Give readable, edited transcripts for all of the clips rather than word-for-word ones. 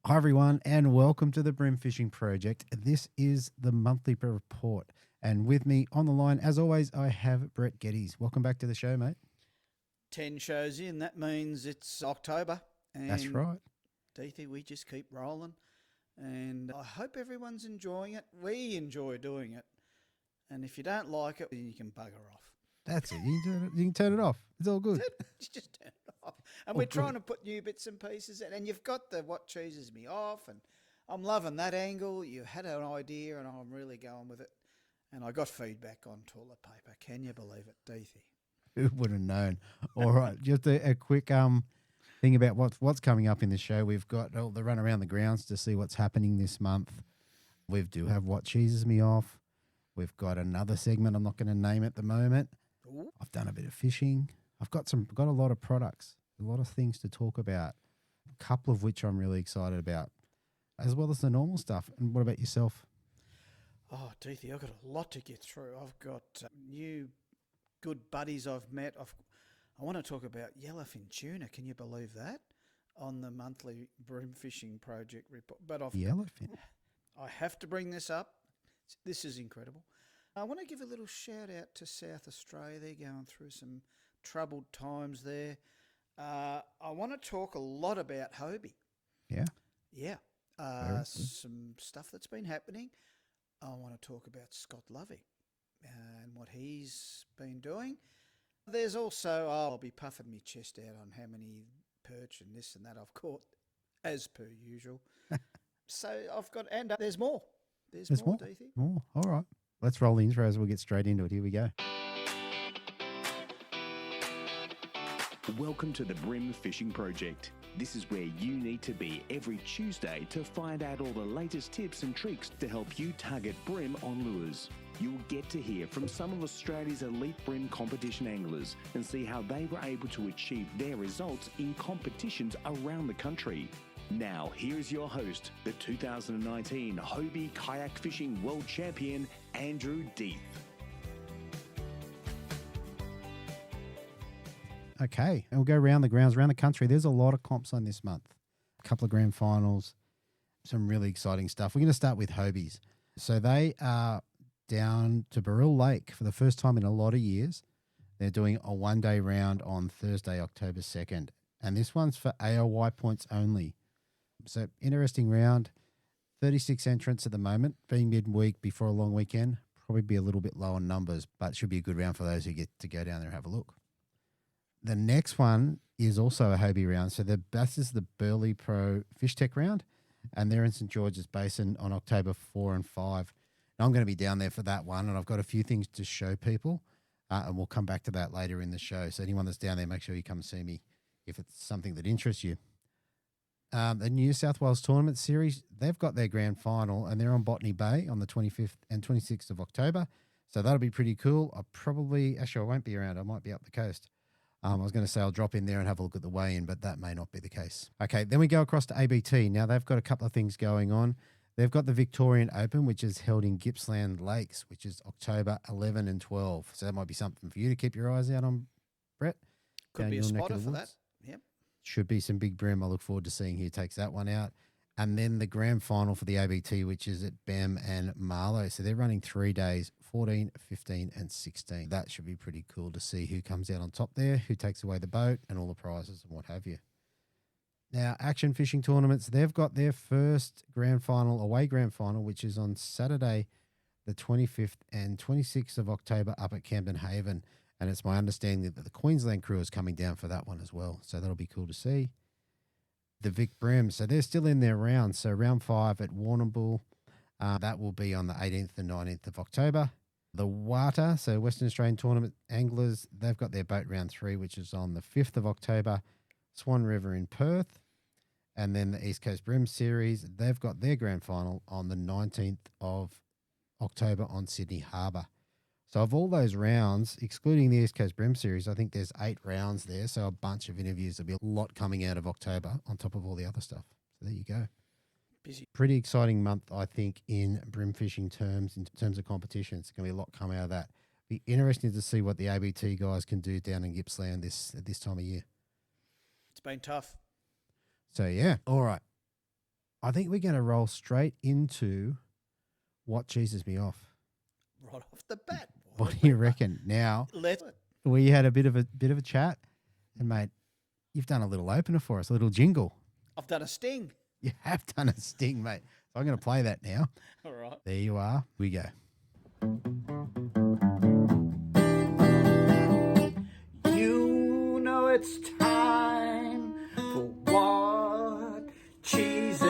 Hi everyone and welcome to the Bream Fishing Project. This is the monthly report and with me on the line as always I have Brett Geddes. Welcome back to the show, mate. 10 shows in, that means it's October. And That's right. Deethy, we just keep rolling and I hope everyone's enjoying it. We enjoy doing it. And if you don't like it, you can bugger off. That's it. You can turn it off. It's all good. Just turn it off. And we're trying to put new bits and pieces in. And you've got the what cheeses me off. And I'm loving that angle. You had an idea and I'm really going with it. And I got feedback on toilet paper. Can you believe it, Deethy? Who would have known? All right, just a quick thing about what's coming up in the show. We've got the run around the grounds to see what's happening this month. We do have what cheeses me off. We've got another segment I'm not going to name at the moment. Ooh. I've done a bit of fishing. I've got a lot of products, a lot of things to talk about, a couple of which I'm really excited about, as well as the normal stuff. And what about yourself? Oh, Deethy, I've got a lot to get through. I've got new good buddies I've met. I want to talk about yellowfin tuna. Can you believe that? On the monthly Bream Fishing Project report. But Yellowfin. I have to bring this up. This is incredible. I want to give a little shout out to South Australia. They're going through some troubled times there. I want to talk a lot about Hobie. Yeah. Yeah. Some stuff that's been happening. I want to talk about Scott Lovey and what he's been doing. There's also, I'll be puffing my chest out on how many perch and this and that I've caught, as per usual. So I've got, and there's more. There's more, Deethy. More. All right. Let's roll the intros. We'll get straight into it. Here we go. Welcome to the Bream Fishing Project. This is where you need to be every Tuesday to find out all the latest tips and tricks to help you target bream on lures. You'll get to hear from some of Australia's elite bream competition anglers and see how they were able to achieve their results in competitions around the country. Now, here's your host, the 2019 Hobie Kayak Fishing World Champion, Andrew Deeth. Okay, and we'll go around the grounds, around the country. There's a lot of comps on this month. A couple of grand finals, some really exciting stuff. We're going to start with Hobies. So they are down to Burrill Lake for the first time in a lot of years. They're doing a one-day round on Thursday, October 2nd. And this one's for AOY points only. So interesting round. 36 entrants at the moment, being midweek before a long weekend. Probably be a little bit low on numbers, but should be a good round for those who get to go down there and have a look. The next one is also a Hobie round. So this is the BurleyPro Fish Tech round, and they're in St. George's Basin on October 4 and 5. And I'm going to be down there for that one, and I've got a few things to show people, and we'll come back to that later in the show. So anyone that's down there, make sure you come see me if it's something that interests you. The New South Wales Tournament Series, they've got their grand final, and they're on Botany Bay on the 25th and 26th of October. So that'll be pretty cool. I won't be around. I might be up the coast. I was going to say I'll drop in there and have a look at the weigh-in, but that may not be the case. Okay, then we go across to ABT. Now, they've got a couple of things going on. They've got the Victorian Open, which is held in Gippsland Lakes, which is October 11 and 12. So that might be something for you to keep your eyes out on, Brett. Could be a spotter for that. Yep. Should be some big bream. I look forward to seeing who takes that one out. And then the grand final for the ABT, which is at Bemm and Marlo. So they're running 3 days, 14, 15, and 16. That should be pretty cool to see who comes out on top there, who takes away the boat, and all the prizes and what have you. Now, Action Fishing Tournaments, they've got their first grand final, away grand final, which is on Saturday, the 25th and 26th of October up at Camden Haven. And it's my understanding that the Queensland crew is coming down for that one as well. So that'll be cool to see. The Vic Bream, so they're still in their round. So round 5 at Warrnambool, that will be on the 18th and 19th of October. The WATA, so Western Australian Tournament Anglers, they've got their boat round 3, which is on the 5th of October, Swan River in Perth. And then the East Coast Bream Series, they've got their grand final on the 19th of October on Sydney Harbour. So of all those rounds, excluding the East Coast Bream Series, I think there's 8 rounds there. So a bunch of interviews. There'll be a lot coming out of October on top of all the other stuff. So there you go. Busy. Pretty exciting month, I think, in bream fishing terms, in terms of competition. It's going to be a lot coming out of that. Be interesting to see what the ABT guys can do down in Gippsland at this time of year. It's been tough. So, yeah. All right. I think we're going to roll straight into what cheeses me off. Right off the bat. What do you reckon? Now, Let's. we had a bit of a chat, and mate, you've done a little opener for us, a little jingle. I've done a sting. You have done a sting, mate. So I'm going to play that now. All right. There you are. We go. You know it's time for what cheeses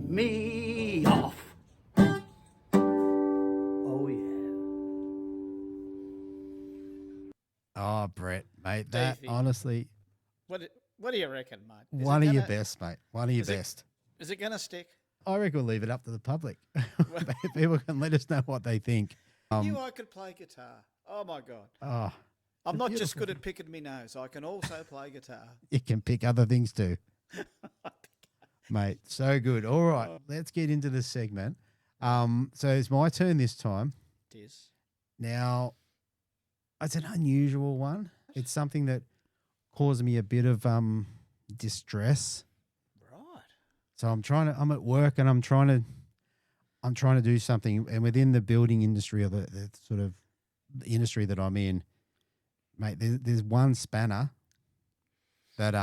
me off. Oh, yeah. Oh, Brett, mate, that Davey. honestly, What do you reckon, mate? one of your best, mate. One of your best. Is it going to stick? I reckon we'll leave it up to the public. People can let us know what they think. I could play guitar. Oh, my God. Oh, I'm not just good at picking me nose. I can also play guitar. you can pick other things too. Mate, so good. All right, let's get into the segment. So it's my turn this time. It is. Now, it's an unusual one. It's something that caused me a bit of distress. Right. So I'm at work and I'm trying to do something, and within the building industry, or the sort of the industry that I'm in, mate, there's one spanner that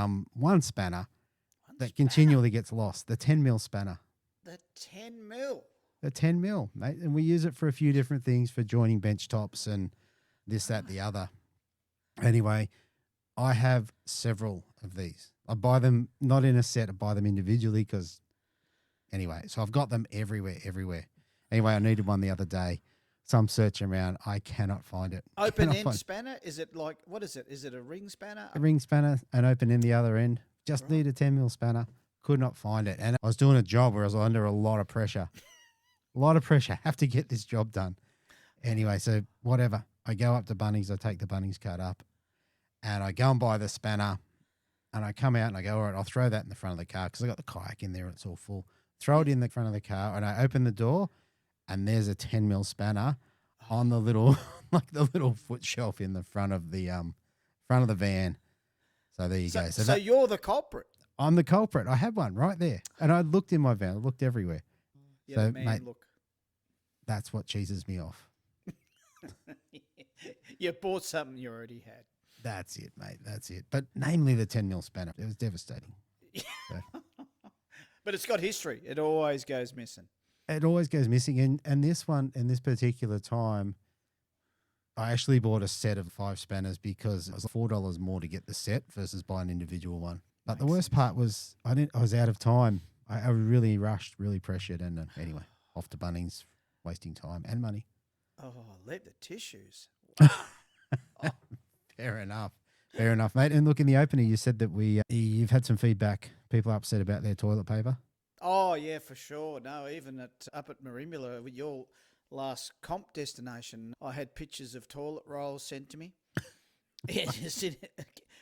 continually gets lost. The 10 mil spanner. The 10 mil. The 10 mil, mate, and we use it for a few different things, for joining bench tops and this, that, the other. Anyway, I have several of these. I buy them not in a set. I buy them individually because, anyway, so I've got them everywhere. Anyway, I needed one the other day. So I'm searching around. I cannot find it. Open end spanner? Is it like, what is it? Is it a ring spanner? A ring spanner and open in the other end. Just need a 10 mil spanner. Could not find it. And I was doing a job where I was under a lot of pressure. Have to get this job done. Anyway, so whatever. I go up to Bunnings. I take the Bunnings card up and I go and buy the spanner, and I come out and I go, all right, I'll throw that in the front of the car because I got the kayak in there and it's all full. Throw it in the front of the car, and I open the door and there's a 10 mil spanner on the little, like the little foot shelf in the front of the van. So there you go. So you're the culprit. I'm the culprit. I had one right there. And I looked in my van. I looked everywhere. Yeah, so, man, mate, look. That's what cheeses me off. You bought something you already had. That's it, mate. That's it. But namely the 10 mil spanner. It was devastating. But it's got history. It always goes missing. It always goes missing. And this one, in this particular time, I actually bought a set of 5 spanners because it was $4 more to get the set versus buy an individual one. But the worst part was I was out of time. I really rushed, really pressured. And anyway, off to Bunnings, wasting time and money. Oh, leave the tissues. Fair enough, mate. And look, in the opener, you said that you've had some feedback. People are upset about their toilet paper. Oh, yeah, for sure. No, even up at Marimbula, with your last comp destination, I had pictures of toilet rolls sent to me.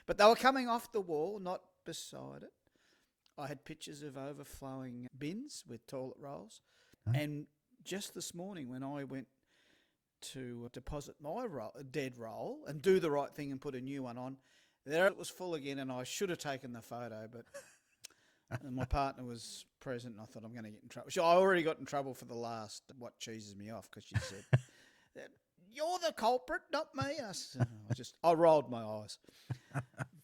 But they were coming off the wall, not beside it. I had pictures of overflowing bins with toilet rolls. Huh? And just this morning when I went to deposit my dead roll and do the right thing and put a new one on, there it was full again, and I should have taken the photo, but my partner was present and I thought I'm going to get in trouble. I already got in trouble for the last what cheeses me off because she said, "You're the culprit, not me." I rolled my eyes.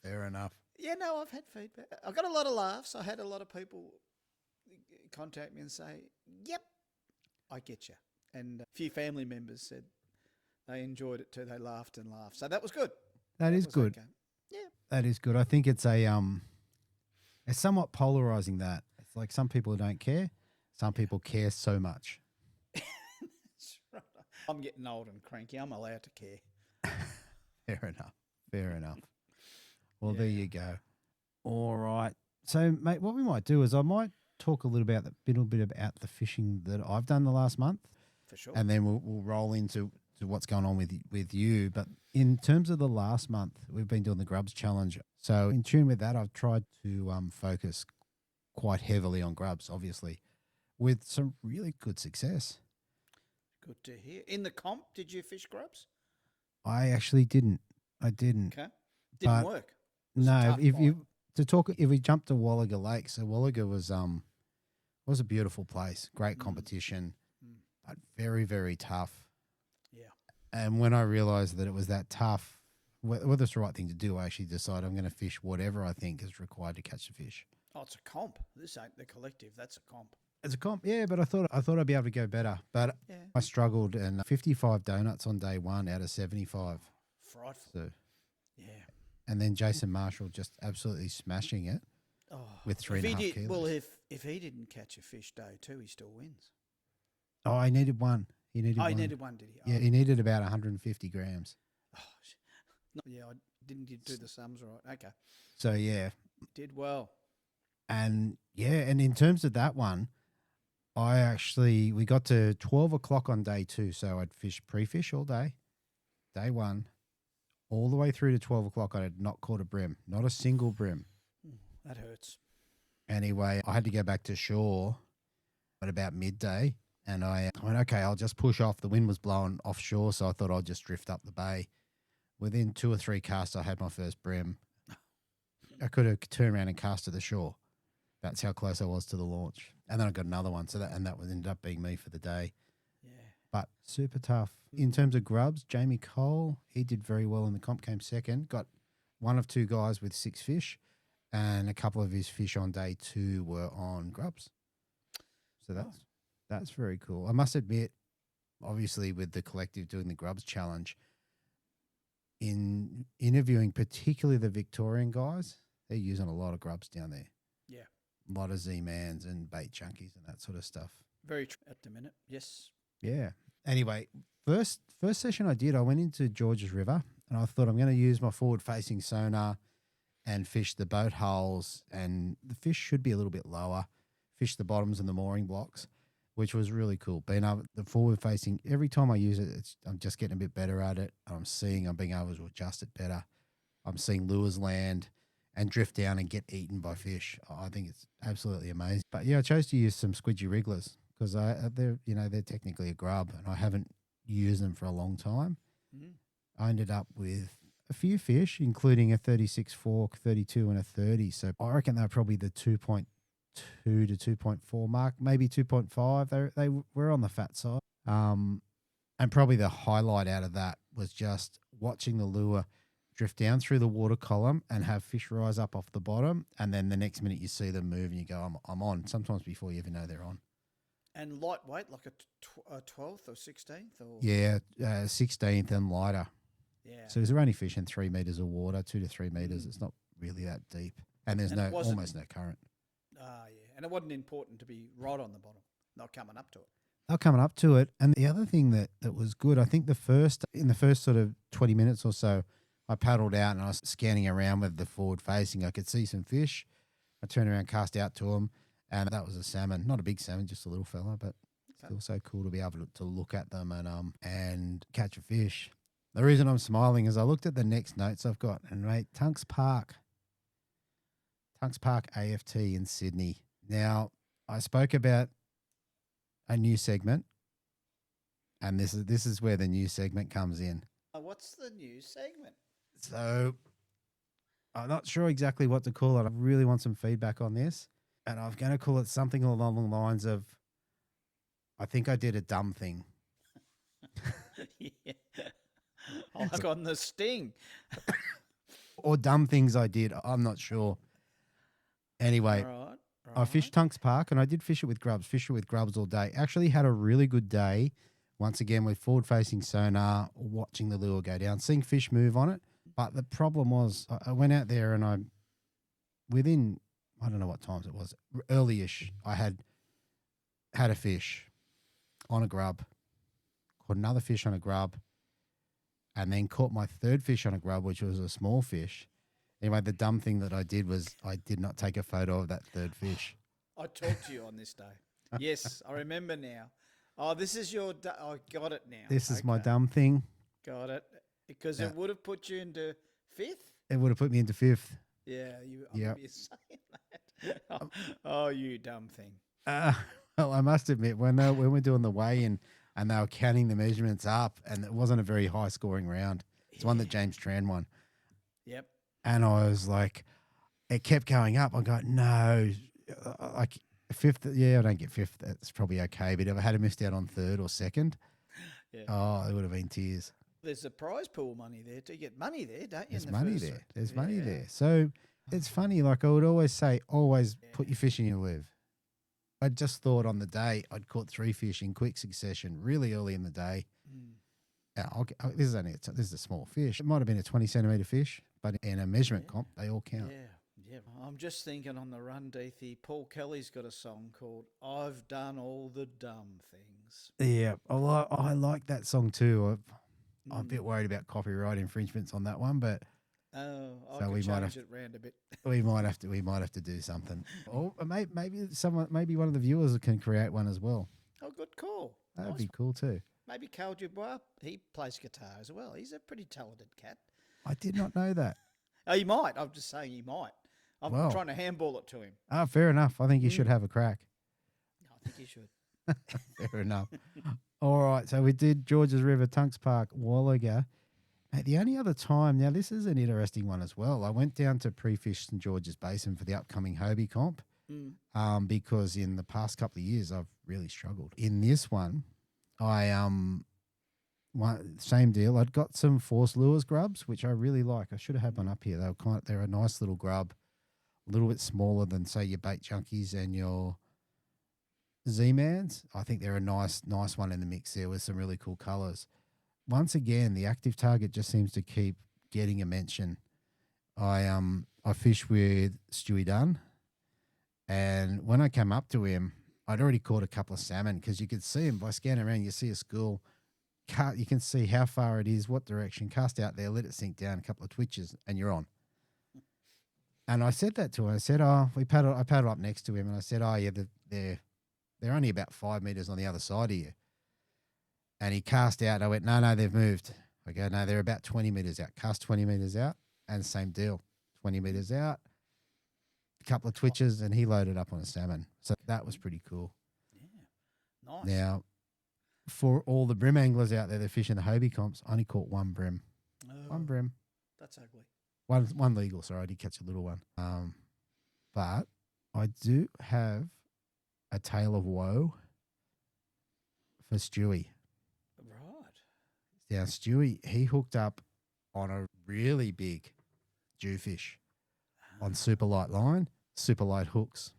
Fair enough. Yeah, no, I've had feedback. I got a lot of laughs. I had a lot of people contact me and say, "Yep, I get you." And a few family members said they enjoyed it too. They laughed and laughed. So that was good. That is good. Okay. Yeah. That is good. I think it's it's somewhat polarizing that. It's like some people don't care. Some people care so much. That's right. I'm getting old and cranky. I'm allowed to care. Fair enough. Well, there you go. All right. So, mate, what we might do is I might talk a little bit about the fishing that I've done the last month. For sure. And then we'll roll into what's going on with you. But in terms of the last month, we've been doing the Grubs Challenge. So in tune with that, I've tried to focus quite heavily on grubs, obviously, with some really good success. Good to hear. In the comp, did you fish grubs? I actually didn't. I didn't. Okay. Didn't work. No, to talk, if we jump to Wallaga Lake, so Wallaga was a beautiful place, great competition, but very, very tough. Yeah. And when I realised that it was that tough, whether it's the right thing to do, I actually decided I'm going to fish whatever I think is required to catch the fish. Oh, it's a comp. This ain't the collective. That's a comp. It's a comp, yeah, but I thought I'd be able to go better. But Yeah. I struggled, and 55 donuts on day one out of 75. Frightful. So, Yeah. and then Jason Marshall just absolutely smashing it with 3.5 kilos. Well, if he didn't catch a fish day two, he still wins. Oh, he needed one. He needed one. He needed one, did he? Yeah, he needed about 150 grams. Oh, yeah, I didn't do the sums right. Okay. So, yeah. Did well. And, yeah, and in terms of that one, we got to 12 o'clock on day two, so I'd fish pre-fish all day, day one, all the way through to 12 o'clock. I had not caught a brim, not a single brim. That hurts. Anyway, I had to go back to shore at about midday, and I went, okay, I'll just push off. The wind was blowing offshore, so I thought I'll just drift up the bay. Within 2 or 3 casts, I had my first brim. I could have turned around and cast to the shore. That's how close I was to the launch. And then I got another one, that ended up being me for the day. Yeah. But super tough. In terms of grubs, Jamie Cole, he did very well in the comp, came second. Got one of 2 guys with 6 fish, and a couple of his fish on day 2 were on grubs. So that's very cool. I must admit, obviously with the collective doing the grubs challenge, in interviewing particularly the Victorian guys, they're using a lot of grubs down there. Yeah. A lot of Z-mans and bait junkies and that sort of stuff. Very true at the minute. Yes. Yeah. Anyway, first session I did, I went into Georges River, and I thought I'm going to use my forward-facing sonar and fish the boat hulls, and the fish should be a little bit lower, fish the bottoms and the mooring blocks, which was really cool. Being able, the forward-facing, every time I use it, I'm just getting a bit better at it. I'm being able to adjust it better. I'm seeing lures land and drift down and get eaten by fish. I think it's absolutely amazing. But yeah, I chose to use some squidgy wrigglers because they're technically a grub, and I haven't used them for a long time. Mm. I ended up with a few fish, including a 36 fork, 32 and a 30. So I reckon they're probably the 2.2 to 2.4 mark, maybe 2.5. They were on the fat side. And probably the highlight out of that was just watching the lure drift down through the water column and have fish rise up off the bottom, and then the next minute you see them move and you go, I'm on, sometimes before you even know they're on. And lightweight, like a 12th or 16th? Or? Yeah, 16th and lighter. Yeah. So they're only fishing 3 meters of water, 2 to 3 meters. It's not really that deep. And there's almost no current. Yeah. And it wasn't important to be right on the bottom, not coming up to it. They're coming up to it. And the other thing that was good, I think in the first sort of 20 minutes or so, I paddled out and I was scanning around with the forward facing. I could see some fish. I turned around, cast out to them, and that was a salmon. Not a big salmon, just a little fella, but still so cool to be able to look at them and catch a fish. The reason I'm smiling is I looked at the next notes I've got, and mate, Tunks Park AFT in Sydney. Now, I spoke about a new segment, and this is where the new segment comes in. What's the new segment? So I'm not sure exactly what to call it. I really want some feedback on this, and I'm going to call it something along the lines of, I think I did a dumb thing. Yeah. Like on the sting. Or dumb things I did. I'm not sure. Anyway, Right. I fished Tunks Park, and I did fish it with grubs all day. Actually had a really good day, once again, with forward-facing sonar, watching the lure go down, seeing fish move on it. But the problem was I went out there and within, I don't know what times it was, early-ish, I had a fish on a grub, caught another fish on a grub, and then caught my third fish on a grub, which was a small fish. Anyway, the dumb thing that I did was I did not take a photo of that third fish. I talked to you on this day. Yes, I remember now. Oh, this is your... I got it now. This is my dumb thing. Got it. Because it would have put you into 5th? It would have put me into 5th. Yeah, you saying that. Oh, you dumb thing. Well, I must admit, when we're doing the weigh-in and they were counting the measurements up, and it wasn't a very high-scoring round. It's one that James Tran won. Yep. And I was like, it kept going up. I go, no, like fifth. Yeah, I don't get fifth. That's probably okay. But if I had missed out on third or second, oh, it would have been tears. There's a prize pool money there. You get money there, don't you? There's money there. Set? There's money there. So it's funny. Like I would always say, always put your fish in your live. I just thought on the day I'd caught 3 fish in quick succession, really early in the day. This is a small fish. It might have been a 20 centimetre fish, but in a measurement comp, they all count. Yeah. I'm just thinking on the run, Deethy, Paul Kelly's got a song called "I've Done All the Dumb Things." Yeah, I like that song too. I'm a bit worried about copyright infringements on that one, but we might have it round a bit. we might have to do something. Or maybe one of the viewers can create one as well. Oh, good call. That'd be cool too. Maybe Carl Dubois, he plays guitar as well. He's a pretty talented cat. I did not know that. Oh, he might. I'm just saying he might. I'm trying to handball it to him. Oh, fair enough. I think you should have a crack. I think you should. Fair enough. All right, so we did Georges River, Tunks Park, Wallaga. The only other time, now this is an interesting one as well. I went down to pre-fish St George's Basin for the upcoming Hobie comp because in the past couple of years I've really struggled. In this one, same deal. I'd got some force lures grubs, which I really like. I should have had one up here. They're a nice little grub, a little bit smaller than say your bait junkies and your Z-Mans. I think they're a nice one in the mix there with some really cool colours. Once again, the active target just seems to keep getting a mention. I fished with Stewie Dunn, and when I came up to him, I'd already caught a couple of salmon because you could see him by scanning around. You see a school, you can see how far it is, what direction. Cast out there, let it sink down, a couple of twitches, and you're on. And I said that to him. I said, I paddled up next to him, and I said, they're only about 5 meters on the other side of you. And he cast out. I went, no, they've moved. I go, no, they're about 20 meters out. Cast 20 meters out, and same deal. 20 meters out, a couple of twitches, and he loaded up on a salmon. So that was pretty cool. Yeah, nice. Now, for all the brim anglers out there that fish in the Hobie comps, I only caught one brim. One brim. That's ugly. One legal, sorry. I did catch a little one. But I do have a tale of woe for Stewie. Now, Stewie, he hooked up on a really big jewfish on super light line, super light hooks.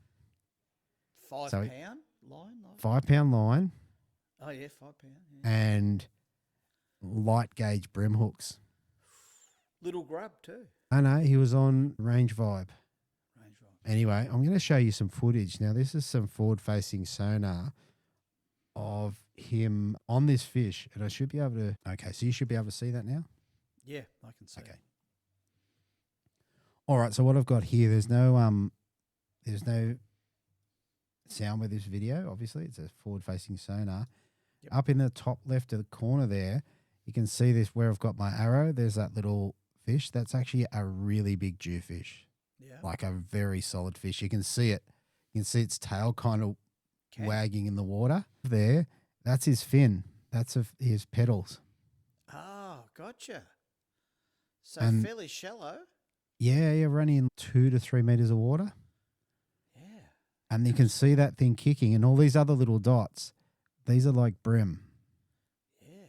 5 pound line? 5 pound line. Oh, yeah, 5 pound. Yeah. And light gauge brim hooks. Little grub too. I know, he was on Range Vibe. Anyway, I'm going to show you some footage. Now, this is some forward-facing sonar of him on this fish, and I should be able to. Okay, so you should be able to see that now. Yeah, I can see. Okay. All right. So what I've got here, there's no sound with this video. Obviously, it's a forward-facing sonar. Yep. Up in the top left of the corner there, you can see this where I've got my arrow. There's that little fish. That's actually a really big jewfish. Yeah. Like a very solid fish. You can see it. You can see its tail kind of wagging in the water there. That's his fin. That's his pedals. Oh, gotcha. So fairly shallow. Yeah, you're running in 2 to 3 meters of water. Yeah. And you can see that thing kicking, and all these other little dots, these are like brim. Yeah.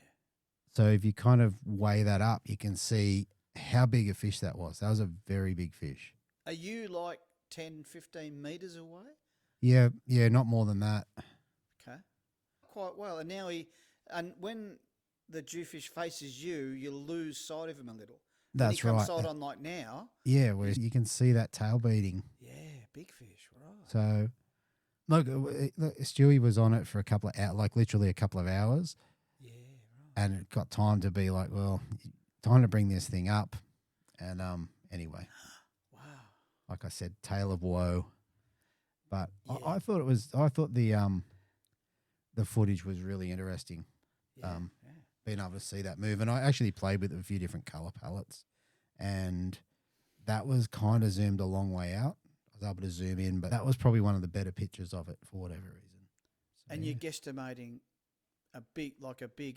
So if you kind of weigh that up, you can see how big a fish that was. That was a very big fish. Are you like 10, 15 meters away? Yeah, not more than that. Okay. Quite well. And now when the jewfish faces you, you lose sight of him a little. That's right. When he comes side on like now. Yeah, where you can see that tail beating. Yeah, big fish, right. So, look, Stewie was on it for a couple of hours, like literally a couple of hours. Yeah, right. And it got time to be like, well, time to bring this thing up. And anyway. Wow. Like I said, tale of woe. But yeah. I thought the footage was really interesting. Yeah, being able to see that move. And I actually played with a few different color palettes, and that was kind of zoomed a long way out. I was able to zoom in, but that was probably one of the better pictures of it for whatever reason. So, and you're guesstimating a big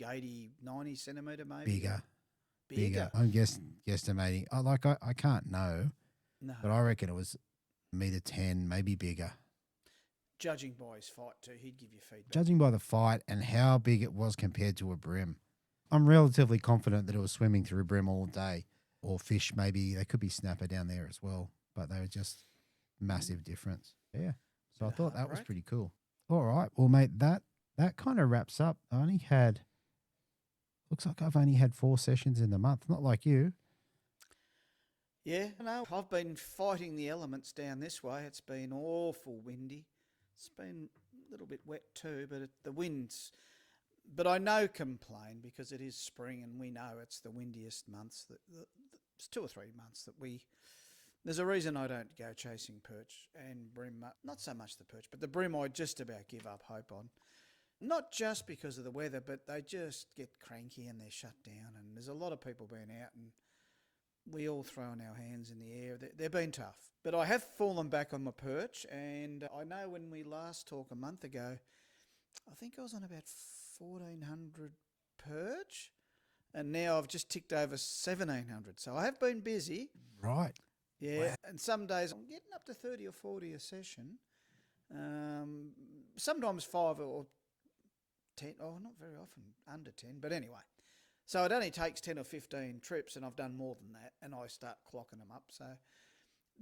80, 90 centimetre maybe? Bigger. I'm guesstimating. I can't know, No. but I reckon it was 1.10 metre, maybe bigger. Judging by his fight too, he'd give you feedback. Judging by the fight and how big it was compared to a brim, I'm relatively confident that it was swimming through brim all day, or fish maybe. They could be snapper down there as well, but they were just massive difference. Yeah, so I thought that was pretty cool. All right, well, mate, that kind of wraps up. Looks like I've only had 4 sessions in the month. Not like you. Yeah, no, I've been fighting the elements down this way. It's been awful windy. It's been a little bit wet too, but the winds. But I no complain because it is spring and we know it's the windiest months. It's 2 or 3 months that there's a reason I don't go chasing perch and brim. Not so much the perch, but the brim I just about give up hope on. Not just because of the weather, but they just get cranky and they're shut down. And there's a lot of people being out and we all throwing our hands in the air. They've been tough. But I have fallen back on my perch, and I know when we last talked a month ago, I think I was on about 1,400 perch, and now I've just ticked over 1,700. So I have been busy. Right. Yeah, Wow. and some days I'm getting up to 30 or 40 a session. Sometimes 5 or 10. Oh, not very often, under 10. But anyway. So it only takes 10 or 15 trips, and I've done more than that, and I start clocking them up. So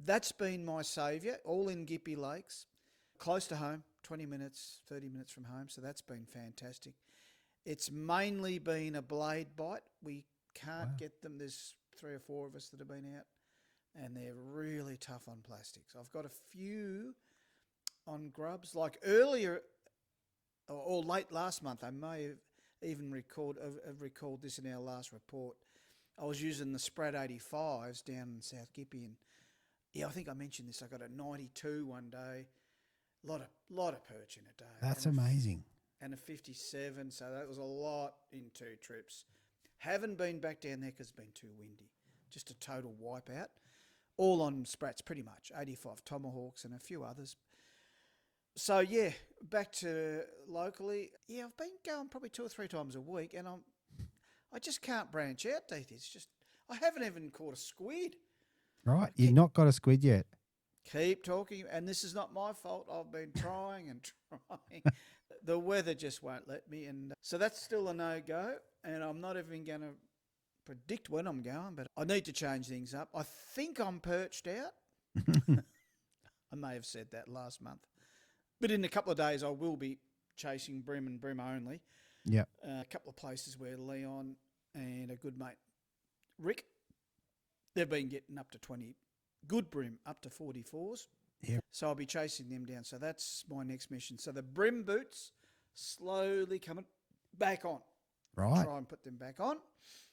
that's been my saviour, all in Gippy Lakes, close to home, 20 minutes, 30 minutes from home. So that's been fantastic. It's mainly been a blade bite. We can't get them. There's 3 or 4 of us that have been out, and they're really tough on plastics. I've got a few on grubs, like earlier or late last month. I may have even recalled this in our last report. I was using the Sprat 85s down in South Gippy, and I think I mentioned this. I got a 92 one day, a lot of perch in a day. That's amazing. And a 57, so that was a lot in 2 trips. Haven't been back down there because it's been too windy. Just a total wipeout. All on Sprats pretty much, 85 tomahawks and a few others. So, yeah, back to locally. Yeah, I've been going probably 2 or 3 times a week, and I just can't branch out, Deith. It's just, I haven't even caught a squid. Right, you've not got a squid yet. Keep talking, and this is not my fault. I've been trying and trying. The weather just won't let me, and so that's still a no-go, and I'm not even going to predict when I'm going, but I need to change things up. I think I'm perched out. I may have said that last month. But in a couple of days, I will be chasing brim and brim only. Yeah. A couple of places where Leon and a good mate, Rick, they've been getting up to 20, good brim, up to 44s. Yeah. So I'll be chasing them down. So that's my next mission. So the brim boots slowly coming back on. Right. Try and put them back on.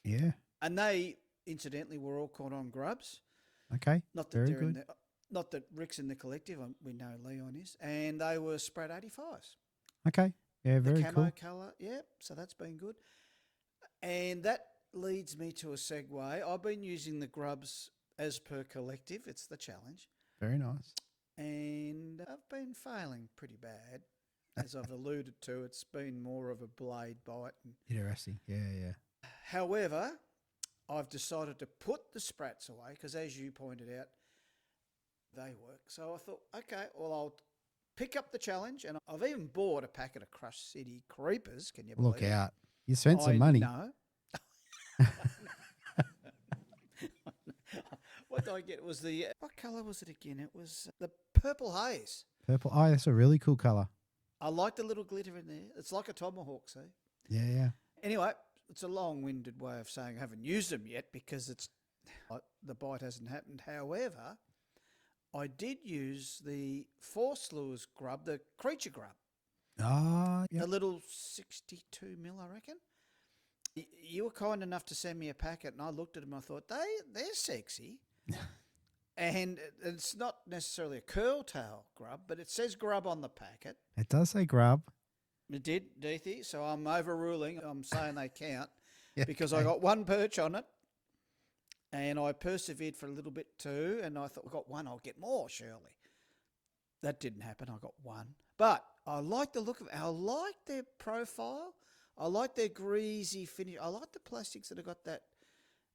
Yeah. And they, incidentally, were all caught on grubs. Okay. Not that Very they're in good. not that Rick's in the collective, we know Leon is, and they were Sprat 85s. Okay. Yeah, very the camo cool. colour, yeah, so that's been good. And that leads me to a segue. I've been using the grubs as per collective. It's the challenge. Very nice. And I've been failing pretty bad. As I've alluded to, it's been more of a blade bite. Interesting. Yeah. However, I've decided to put the sprats away because, as you pointed out, they work. So I thought, okay, well, I'll pick up the challenge, and I've even bought a packet of Crush City Creepers. Can you believe Look it? out. You spent some money. No. What did I get? It was what colour was it again? It was the purple haze. Purple. Oh, that's a really cool colour. I like the little glitter in there. It's like a tomahawk, see? Yeah. Anyway, it's a long-winded way of saying I haven't used them yet because the bite hasn't happened. However, I did use the Force Lures grub, the creature grub. Ah, yeah. The little 62 mil, I reckon. You were kind enough to send me a packet, and I looked at them and I thought, they're sexy. And it's not necessarily a curl tail grub, but it says grub on the packet. It does say grub. It did, Deethy, so I'm overruling. I'm saying they count Yeah, because okay. I got one perch on it, and I persevered for a little bit too, and I thought, I got one, I'll get more, surely. That didn't happen. I got one. But I like the look of it. I like their profile. I like their greasy finish. I like the plastics that have got that.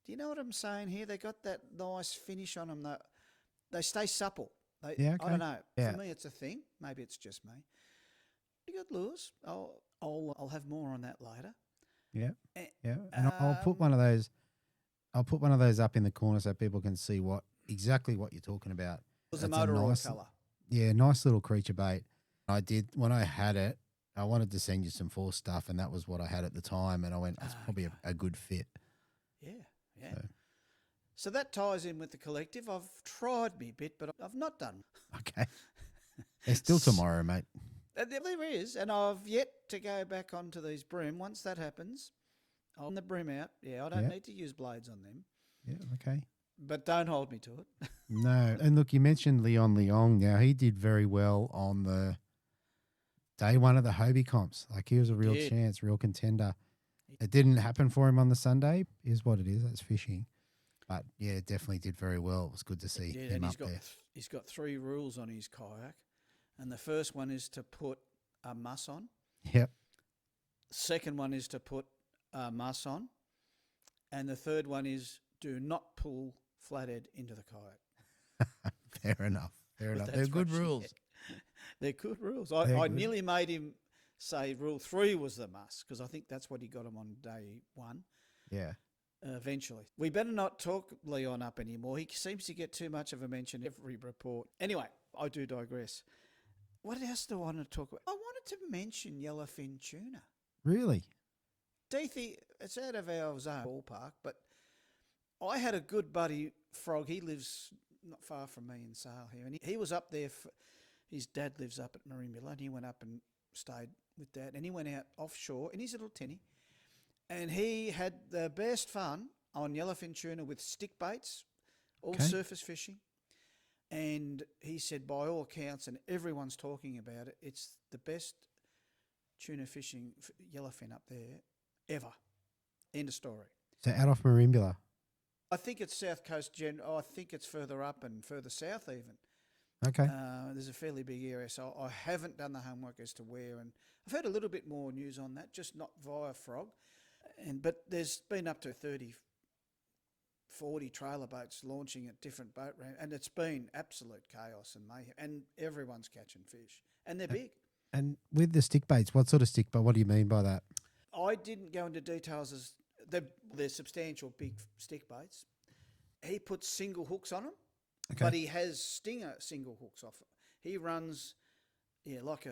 Do you know what I'm saying here? They got that nice finish on them. they stay supple. Yeah, okay. I don't know. Yeah. For me, it's a thing. Maybe it's just me. You got lures. I'll have more on that later. Yeah, yeah. And I'll put one of those. I'll put one of those up in the corner so people can see exactly what you're talking about. Was the motor oil colour? Yeah, nice little creature bait. I did when I had it. I wanted to send you some Force stuff, and that was what I had at the time. And I went, that's probably a good fit. Yeah. So that ties in with the collective. I've tried me bit, but I've not done. Okay. It's still tomorrow, mate. There is, and I've yet to go back onto these bream. Once that happens, I'll the bream out. Yeah, I don't need to use blades on them. Yeah, okay. But don't hold me to it. No. And look, you mentioned Leon Leong. Now, he did very well on the day one of the Hobie comps. Like, he was a real chance, real contender. It didn't happen for him on the Sunday. Is what it is. That's fishing. But, yeah, definitely did very well. It was good to see him up there. He's got 3 rules on his kayak. And the first one is to put a muss on. Yep. Second one is to put a muss on. And the third one is do not pull flathead into the kayak. Fair enough. They're good rules. They're good rules. I nearly made him say rule 3 was the muss because I think that's what he got him on day 1. Yeah. Eventually. We better not talk Leon up anymore. He seems to get too much of a mention every report. Anyway, I do digress. What else do I want to talk about? I wanted to mention yellowfin tuna. Really? Deethy, it's out of our zone ballpark, but I had a good buddy, Frog. He lives not far from me in Sale here, and he was up there. His dad lives up at Marimbula, and he went up and stayed with Dad, and he went out offshore in his little tinny, and he had the best fun on yellowfin tuna with stick baits, all surface fishing. And he said, by all accounts, and everyone's talking about it, it's the best tuna fishing yellowfin up there ever. End of story. So out off Marimbula? I think it's South Coast. I think it's further up and further south even. Okay. There's a fairly big area, so I haven't done the homework as to where. And I've heard a little bit more news on that, just not via Frog. But there's been up to 40 trailer boats launching at different boat ramps, and it's been absolute chaos and mayhem, and everyone's catching fish, and they're big. And with the stick baits, what sort of stick bait? What do you mean by that? I didn't go into details as they're substantial big stick baits. He puts single hooks on them, but he has stinger single hooks off it. He runs, like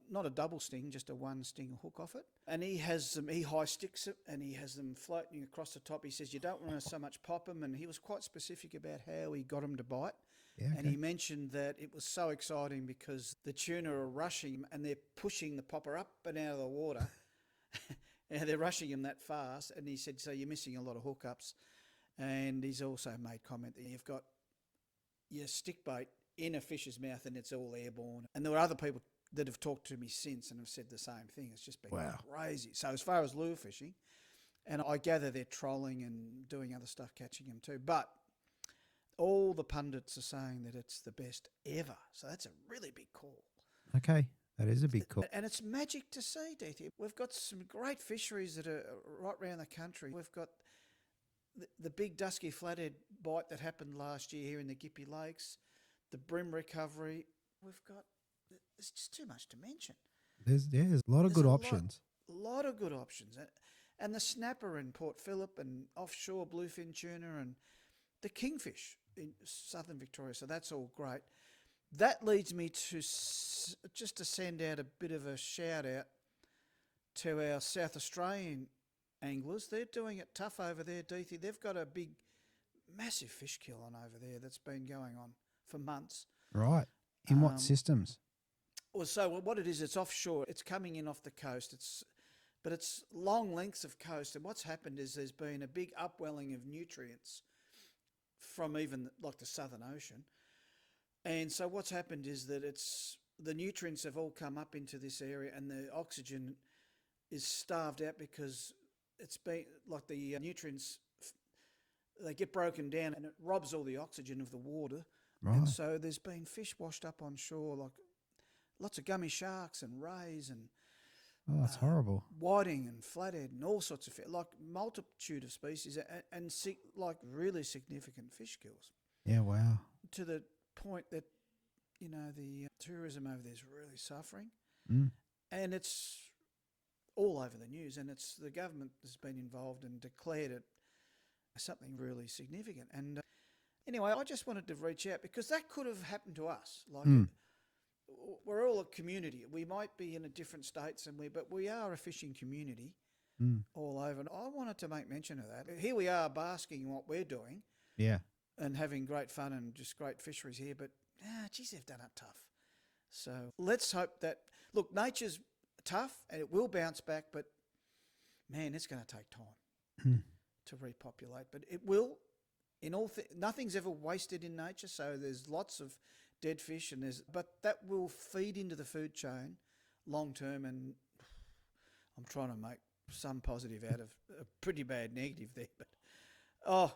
not a double sting, just a one sting hook off it. And he has them, he high sticks it, and he has them floating across the top. He says you don't want to so much pop them, and he was quite specific about how he got them to bite. Yeah, and he mentioned that it was so exciting because the tuna are rushing him and they're pushing the popper up and out of the water. And they're rushing him that fast. And he said, so you're missing a lot of hookups. And he's also made comment that you've got your stick bait in a fish's mouth and it's all airborne. And there were other people that have talked to me since and have said the same thing. It's just been crazy. So as far as lure fishing, and I gather they're trolling and doing other stuff, catching them too. But all the pundits are saying that it's the best ever. So that's a really big call. Okay, that is a big call. And it's magic to see, DT. We've got some great fisheries that are right around the country. We've got the big dusky flathead bite that happened last year here in the Gippy Lakes, the bream recovery. There's just too much to mention. There's a lot of good options. A lot of good options. And the snapper in Port Phillip and offshore bluefin tuna and the kingfish in southern Victoria. So that's all great. That leads me to just to send out a bit of a shout out to our South Australian anglers. They're doing it tough over there, Deethy. They've got a big, massive fish kill on over there that's been going on for months. Right. In what systems? Well, so what it is, it's offshore. It's coming in off the coast. But it's long lengths of coast. And what's happened is there's been a big upwelling of nutrients from even like the Southern Ocean. And so what's happened is that the nutrients have all come up into this area and the oxygen is starved out because it's been like the nutrients, they get broken down and it robs all the oxygen of the water. Right. And so there's been fish washed up on shore, like lots of gummy sharks and rays and that's horrible. Whiting and flathead and all sorts of fish, like multitude of species and like really significant fish kills. Yeah, wow. to the point that, you know, the tourism over there is really suffering. And it's all over the news, and it's the government has been involved and declared it something really significant. And anyway, I just wanted to reach out because that could have happened to us. Like we're all a community. We might be in a different states, but we are a fishing community all over. And I wanted to make mention of that. Here we are basking in what we're doing, and having great fun and just great fisheries here. But geez, they've done it tough. So let's hope that, look, nature's tough and it will bounce back, but man, it's going to take time to repopulate. But it will. Nothing's ever wasted in nature, so there's lots of dead fish, but that will feed into the food chain long term. And I'm trying to make some positive out of a pretty bad negative there, but I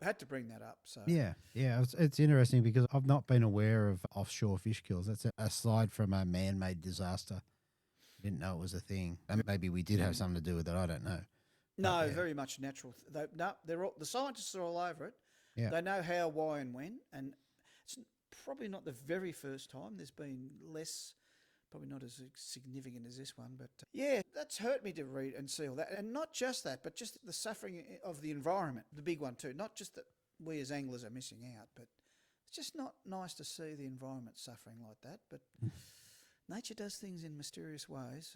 had to bring that up. So it's interesting because I've not been aware of offshore fish kills. That's aside from a man-made disaster. I didn't know it was a thing. And maybe we did have something to do with it. I don't know. No, very much natural. The scientists are all over it. Yeah. They know how, why, and when. And it's probably not the very first time. There's been less, probably not as significant as this one. But that's hurt me to read and see all that. And not just that, but just the suffering of the environment, the big one too. Not just that we as anglers are missing out, but it's just not nice to see the environment suffering like that. But nature does things in mysterious ways.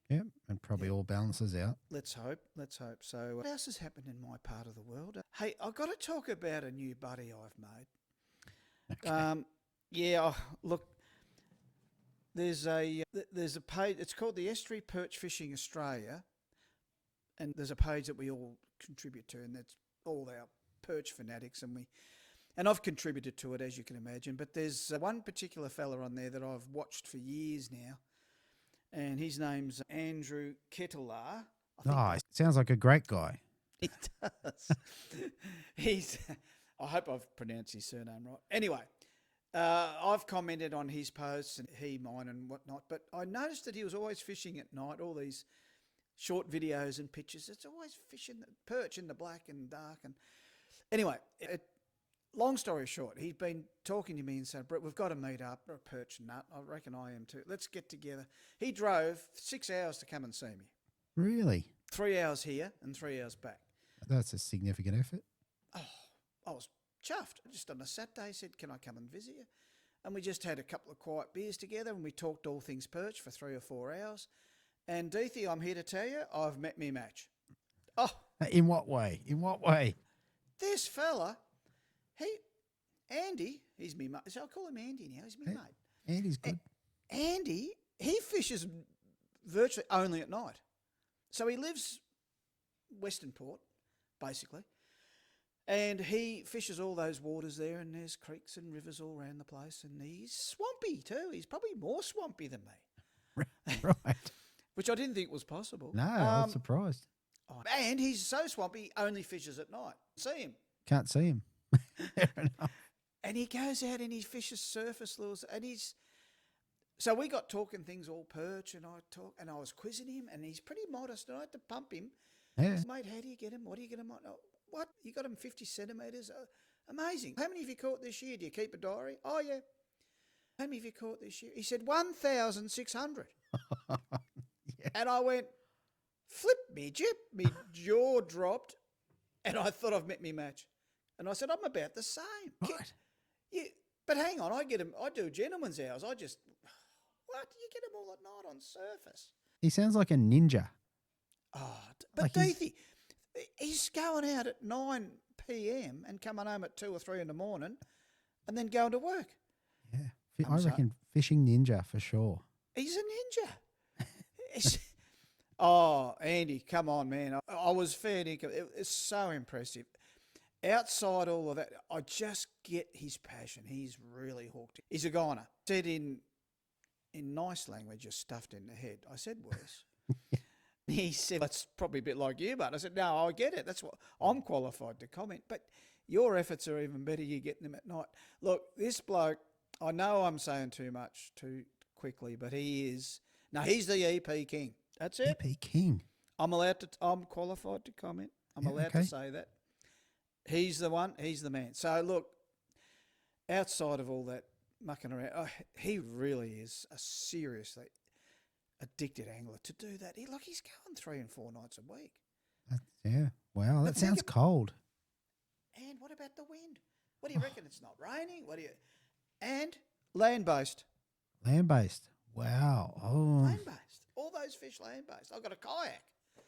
And probably all balances out. Let's hope. So what else has happened in my part of the world? Hey, I've got to talk about a new buddy I've made. Okay. Look, there's a page, it's called the Estuary Perch Fishing Australia, and there's a page that we all contribute to, and that's all our perch fanatics, and I've contributed to it, as you can imagine. But there's one particular fella on there that I've watched for years now, and his name's Andrew Kettler. Sounds like a great guy. He does. I hope I've pronounced his surname right. Anyway, I've commented on his posts and mine and whatnot, but I noticed that he was always fishing at night, all these short videos and pictures. It's always fishing the perch in the black and dark. And anyway, long story short, he's been talking to me and said, Brett, we've got to meet up. We're a perch nut. I reckon I am too. Let's get together. He drove 6 hours to come and see me. Really? 3 hours here and 3 hours back. That's a significant effort. Oh, I was chuffed. Just on a Saturday, said, can I come and visit you? And we just had a couple of quiet beers together and we talked all things perch for 3 or 4 hours. And Deethy, I'm here to tell you, I've met me match. Oh. In what way? This fella... Andy, he's me mate. So I'll call him Andy now. He's me mate. Andy's good. Andy, he fishes virtually only at night. So he lives Western Port, basically. And he fishes all those waters there, and there's creeks and rivers all around the place. And he's swampy too. He's probably more swampy than me. Right. Which I didn't think was possible. No, I was surprised. And he's so swampy, he only fishes at night. See him. Can't see him. Fair enough. And he goes out and he fishes surface lures, and so we got talking things all perch, and I was quizzing him, and he's pretty modest, and I had to pump him. Yeah. Mate, how do you get him? What do you get him on? Oh, what? You got him 50 centimetres? Amazing. How many have you caught this year? Do you keep a diary? Oh, yeah. How many have you caught this year? He said 1,600. Yeah. And I went, flip me, Jip. Me jaw dropped, and I thought I've met me match. And I said, I'm about the same. Right. But hang on, I do gentleman's hours. What? You get them all at night on surface. He sounds like a ninja. Oh, but Deethy, he's going out at 9 p.m. and coming home at 2 or 3 in the morning and then going to work. Yeah. I reckon fishing ninja for sure. He's a ninja. Andy, come on, man. I was fair dinkum. It's so impressive. Outside all of that, I just get his passion. He's really hooked. He's a goner. Said in nice language, you're stuffed in the head. I said worse. He said, that's probably a bit like you, but I said, no, I get it. That's what I'm qualified to comment. But your efforts are even better. You're getting them at night. Look, this bloke, I know I'm saying too much too quickly, but he's the EP king. That's it. EP king. I'm qualified to comment. I'm allowed to say that. He's the one. He's the man. So look, outside of all that mucking around, he really is a seriously addicted angler to do that. He's going 3 and 4 nights a week. Yeah. Wow, that sounds cold. And what about the wind? What do you reckon? It's not raining? And land-based. Land-based. Wow. Oh. Land-based. All those fish land-based. I've got a kayak.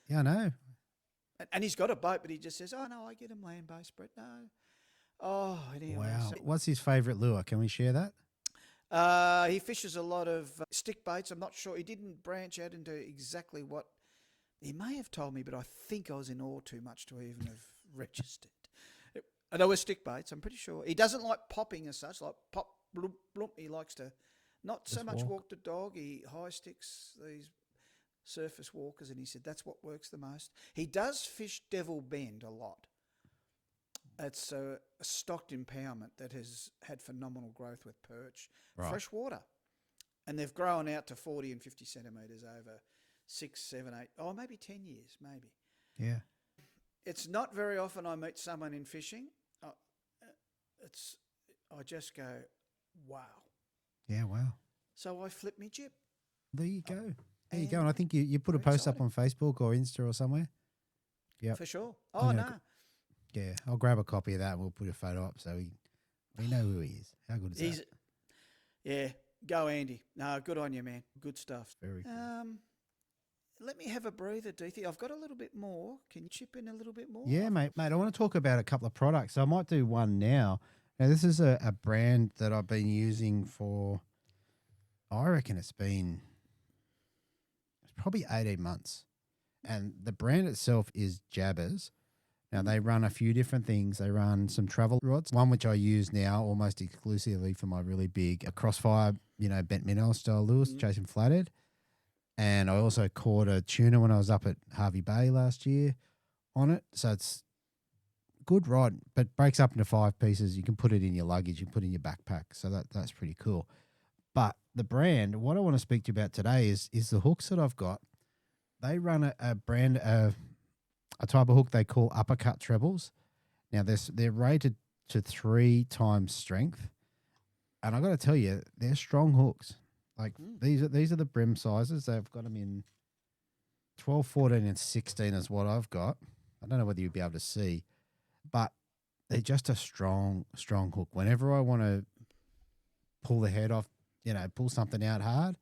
Yeah, I know. And he's got a boat, but he just says, oh, no, I get him land-based, Brett. No. Oh, anyway. Wow. So, what's his favourite lure? Can we share that? he fishes a lot of stick baits. I'm not sure. He didn't branch out into exactly what he may have told me, but I think I was in awe too much to even have registered. They were stick baits, I'm pretty sure. He doesn't like popping as such, like pop, bloop, bloop. He likes to not just so much walk the dog. He high sticks these surface walkers, and he said that's what works the most. He does fish Devil Bend a lot. It's a stocked impoundment that has had phenomenal growth with perch, fresh water. And they've grown out to 40 and 50 centimetres over 6, 7, 8, maybe 10 years, maybe. Yeah. It's not very often I meet someone in fishing. I just go, wow. Yeah, wow. So I flip me jib. There you go. There you go. And I think you put a post up on Facebook or Insta or somewhere. Yeah. For sure. Oh, no. Yeah, I'll grab a copy of that and we'll put a photo up so we know who he is. How good is that? Yeah, go Andy. No, good on you, man. Good stuff. Very cool. Let me have a breather, Deethy. I've got a little bit more. Can you chip in a little bit more? Yeah, mate. I want to talk about a couple of products. So I might do one now. Now, this is a brand that I've been using for, I reckon it's probably 18 months. And the brand itself is Geddes. Now, they run a few different things. They run some travel rods, one which I use now almost exclusively for my really big crossfire, bent minnow style lures, chasing flathead. And I also caught a tuna when I was up at Hervey Bay last year on it. So it's good rod, but breaks up into 5 pieces. You can put it in your luggage, you can put it in your backpack. So that's pretty cool. But the brand, what I want to speak to you about today is the hooks that I've got. They run a brand of a type of hook they call uppercut trebles. Now, they're rated to 3 times strength. And I got to tell you, they're strong hooks. Like these are the brim sizes. They've got them in 12, 14, and 16 is what I've got. I don't know whether you'll be able to see, but they're just a strong hook. Whenever I want to pull the head off, pull something out hard,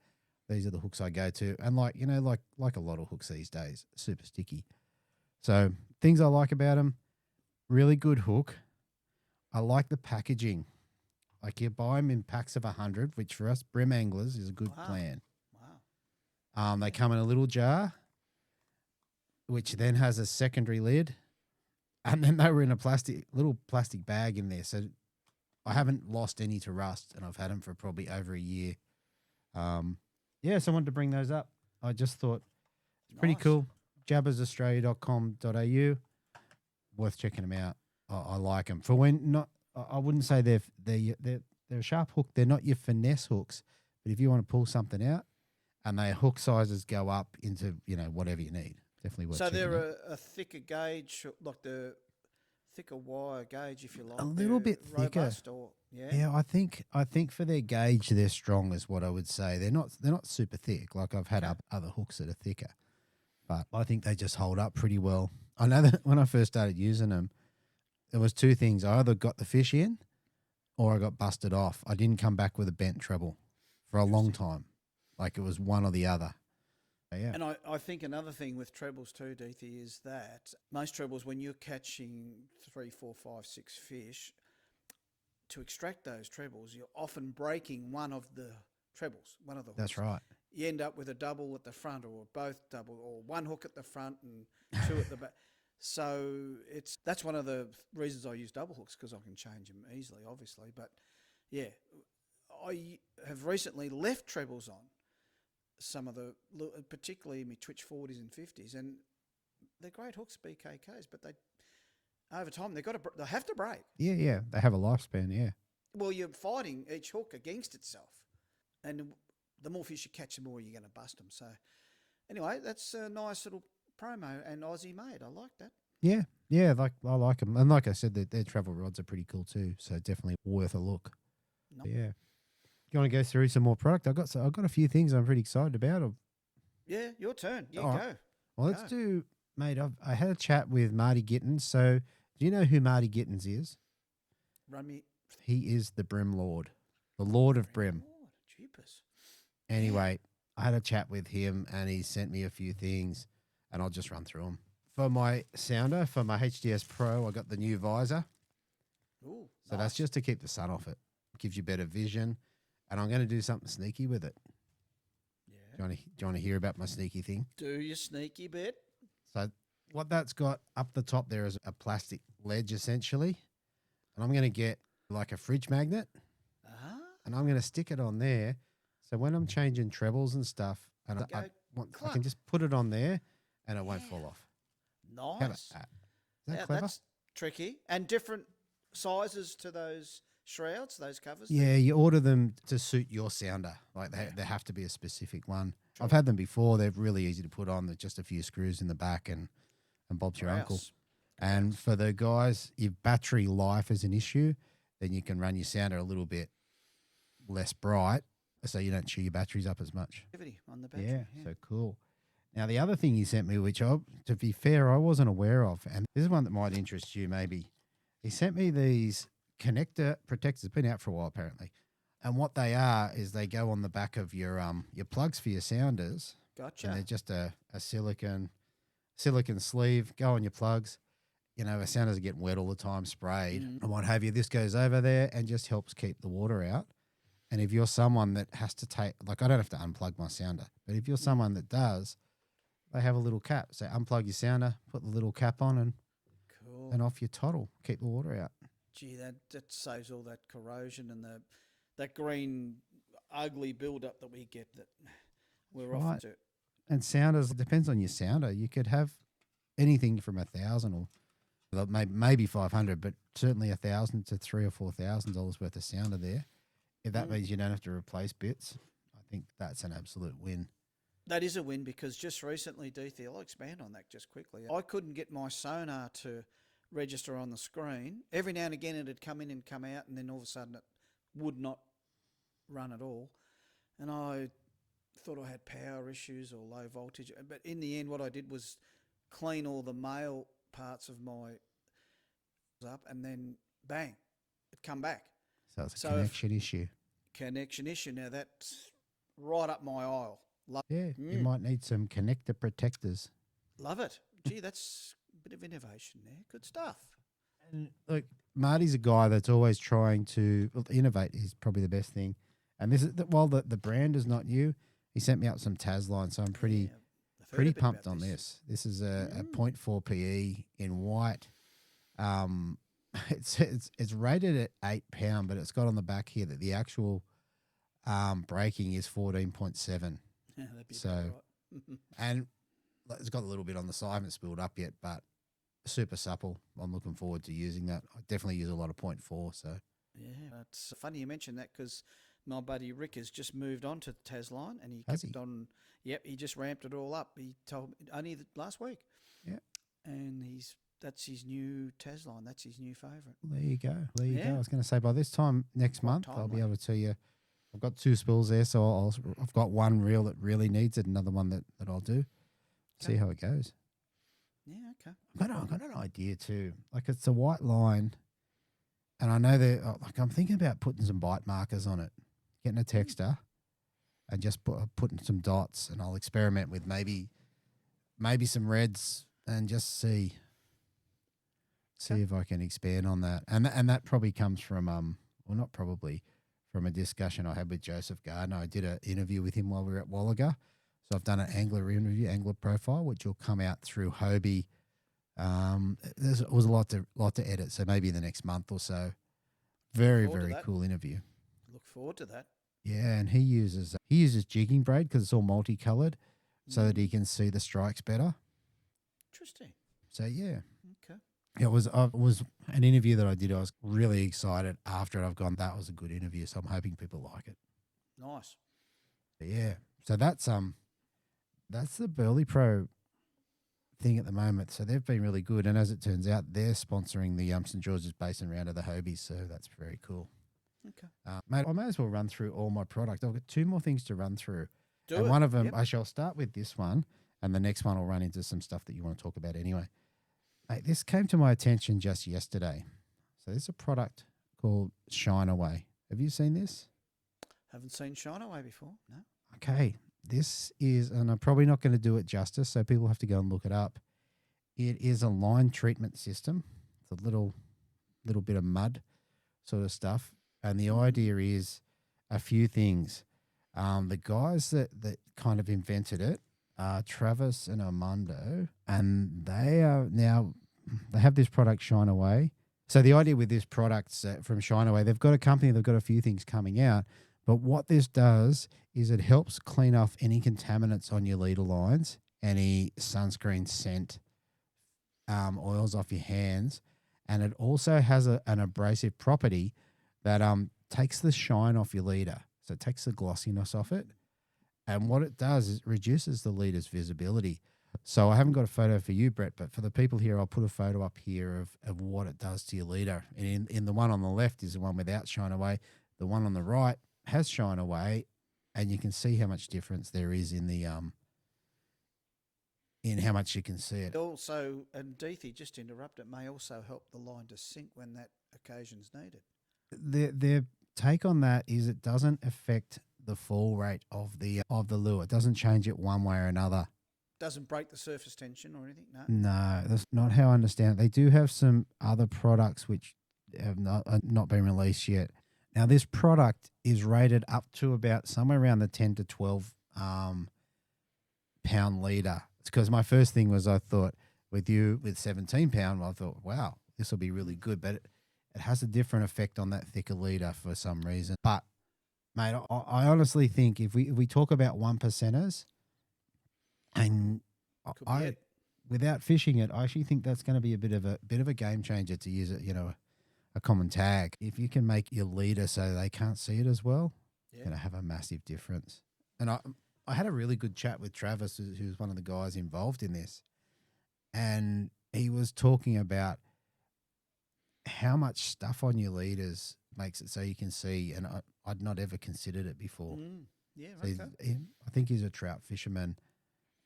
these are the hooks I go to. And like a lot of hooks these days, super sticky. So things I like about them, really good hook. I like the packaging. Like you buy them in packs of 100, which for us brim anglers is a good plan. Wow. They come in a little jar, which then has a secondary lid, and then they were in a little plastic bag in there. So I haven't lost any to rust, and I've had them for probably over a year. So I wanted to bring those up. I just thought it's pretty cool. jabbersaustralia.com.au. Worth checking them out. I like them. For when not. I wouldn't say they're a sharp hook. They're not your finesse hooks, but if you want to pull something out, and their hook sizes go up into whatever you need, definitely worth. So checking they're out. a thicker gauge, like the thicker wire gauge, if you like. A little bit thicker. Yeah, I think for their gauge, they're strong, is what I would say. They're not super thick. Like I've had other hooks that are thicker, but I think they just hold up pretty well. I know that when I first started using them, there was 2 things. I either got the fish in or I got busted off. I didn't come back with a bent treble for a long time. Like it was one or the other. Yeah. And I think another thing with trebles too, Deethy, is that most trebles, when you're catching 3, 4, 5, 6 fish, to extract those trebles, you're often breaking one of the trebles, one of the hooks. That's right. You end up with a double at the front or both double, or one hook at the front and 2 at the back. So that's one of the reasons I use double hooks, because I can change them easily, obviously. But yeah, I have recently left trebles on some of the, particularly my Twitch 40s and 50s, and they're great hooks, BKKs, but they over time they have to break. Yeah, they have a lifespan. Yeah. Well, you're fighting each hook against itself, and the more fish you catch, the more you're going to bust them. So anyway, that's a nice little promo and Aussie made. I like that. Yeah, I like them, and like I said, their travel rods are pretty cool too. So definitely worth a look. No. Yeah. You want to go through some more product? I've got a few things I'm pretty excited about. Yeah, your turn. You All go. right. Well, let's Go. do, mate. I had a chat with Marty Gittins. So, do you know who Marty Gittins is? Run me. He is the Brim Lord, the Lord of Brim. Lord, jeepers. Anyway, I had a chat with him, and he sent me a few things, and I'll just run through them. For my sounder, for my HDS Pro, I got the new visor. Ooh, So nice. that's just to keep the sun off it. Gives you better vision, and I'm going to do something sneaky with it. Yeah. Do you want to hear about my sneaky thing? Do your sneaky bit. So what that's got up the top there is a plastic ledge essentially, and I'm going to get like a fridge magnet, and I'm going to stick it on there. So when I'm changing trebles and stuff, and I can just put it on there, and it won't fall off. Nice. How about that? Is that clever? That's tricky. And different sizes to those shrouds, those covers. Yeah, you order them to suit your sounder. Like they have to be a specific one. Sure. I've had them before. They're really easy to put on. There's just a few screws in the back and Bob's your uncle. And for the guys, if battery life is an issue, then you can run your sounder a little bit less bright so you don't chew your batteries up as much. On the battery. Yeah, so cool. Now, the other thing he sent me, which, to be fair, I wasn't aware of, and this is one that might interest you maybe. He sent me these connector protectors. Been out for a while, apparently. And what they are is they go on the back of your plugs for your sounders. Gotcha. And they're just a silicon sleeve, go on your plugs. You know, our sounders are getting wet all the time, sprayed and what have you. This goes over there and just helps keep the water out. And if you're someone that has to take, like I don't have to unplug my sounder, but if you're someone that does, they have a little cap. So unplug your sounder, put the little cap on and off your toddle. Keep the water out. Gee, that saves all that corrosion and that green ugly build-up that we get that we're often to. And sounders, it depends on your sounder. You could have anything from 1,000 or maybe 500, but certainly 1,000 to $3,000 or $4,000 worth of sounder there. If that means you don't have to replace bits, I think that's an absolute win. That is a win because just recently, Deethy, I'll expand on that just quickly. I couldn't get my sonar to register on the screen. Every now and again it'd come in and come out, and then all of a sudden it would not run at all. And I thought I had power issues or low voltage. But in the end, what I did was clean all the male parts of my up, and then bang, it come back. So it's a connection issue. Connection issue. Now that's right up my aisle. You might need some connector protectors. Love it. Gee, that's a bit of innovation there. Good stuff. And look, Marty's a guy that's always trying to innovate is probably the best thing. And this is while the brand is not new, he sent me up some Taz line, so I'm pretty pumped on this. This is a 0.4 PE in white. It's rated at 8 pound, but it's got on the back here that the actual braking is 14.7. Yeah, that'd be so, right. And it's got a little bit on the side. I haven't spilled up yet, but super supple. I'm looking forward to using that. I definitely use a lot of 0.4. So yeah, it's funny you mentioned that because my buddy Rick has just moved on to the Taz line, and he kept on. Yep, he just ramped it all up. He told me only last week. Yeah, and that's his new Taz line. That's his new favourite. There you go. There you go. I was going to say by this time next month, I'll be able to tell you. I've got 2 spills there, so I've got one reel that really needs it, another one that I'll do. See how it goes. Yeah, okay. I've got an idea too. Like it's a white line, and I know that I'm thinking about putting some bite markers on it, getting a texter, and just putting some dots, and I'll experiment with maybe some reds and just see if I can expand on that. And that probably comes from well, not probably. From a discussion I had with Joseph Gardner. I did an interview with him while we were at Wallaga. So I've done an angler interview, angler profile, which will come out through Hobie. There was a lot to edit, so maybe in the next month or so. Very cool interview. Look forward to that. Yeah, and he uses jigging braid because it's all multicolored, so that he can see the strikes better. Interesting. So yeah. Okay. It was an interview that I did. I was really excited after it. I've gone, that was a good interview, so I'm hoping people like it. Nice. But yeah. So that's the BurleyPro thing at the moment. So they've been really good, and as it turns out, they're sponsoring the St George's Basin round of the Hobies. So that's very cool. Okay. Mate, I may as well run through all my product. I've got 2 more things to run through. Do and it. one of them, Yep. I shall start with this one, and the next one will run into some stuff that you want to talk about anyway. Mate, this came to my attention just yesterday. So this is a product called Shine Away. Have you seen this? Haven't seen Shine Away before. No. Okay. This is, and I'm probably not going to do it justice, so people have to go and look it up. It is a line treatment system. It's a little bit of mud sort of stuff. And the idea is a few things. The guys that kind of invented it are Travis and Armando, and they have this product Shine Away. So the idea with this product from Shine Away, they've got a company, they've got a few things coming out, but what this does is it helps clean off any contaminants on your leader lines, any sunscreen scent, oils off your hands, and it also has an abrasive property that takes the shine off your leader. So it takes the glossiness off it. And what it does is it reduces the leader's visibility. So I haven't got a photo for you, Brett, but for the people here, I'll put a photo up here of what it does to your leader. And in the one on the left is the one without Shine Away. The one on the right has Shine Away, and you can see how much difference there is in the in how much you can see it. Also, and Deethy, just to interrupt, it may also help the line to sink when that occasion's needed. Their take on that is it doesn't affect the fall rate of the lure. It doesn't change it one way or another. Doesn't break the surface tension or anything? No. No, that's not how I understand it. They do have some other products which have not been released yet. Now, this product is rated up to about somewhere around the 10 to 12 pound leader. It's because my first thing was I thought with 17 pound, I thought, wow, this will be really good. But it has a different effect on that thicker leader for some reason. But, mate, I honestly think if we talk about 1%ers, and without fishing it, I actually think that's going to be a bit of a game changer to use it, a common tag. If you can make your leader so they can't see it as well, it's going to have a massive difference. And I had a really good chat with Travis, who's one of the guys involved in this, and he was talking about how much stuff on your leaders makes it so you can see, and I'd not ever considered it before. Yeah, So okay. I think he's a trout fisherman,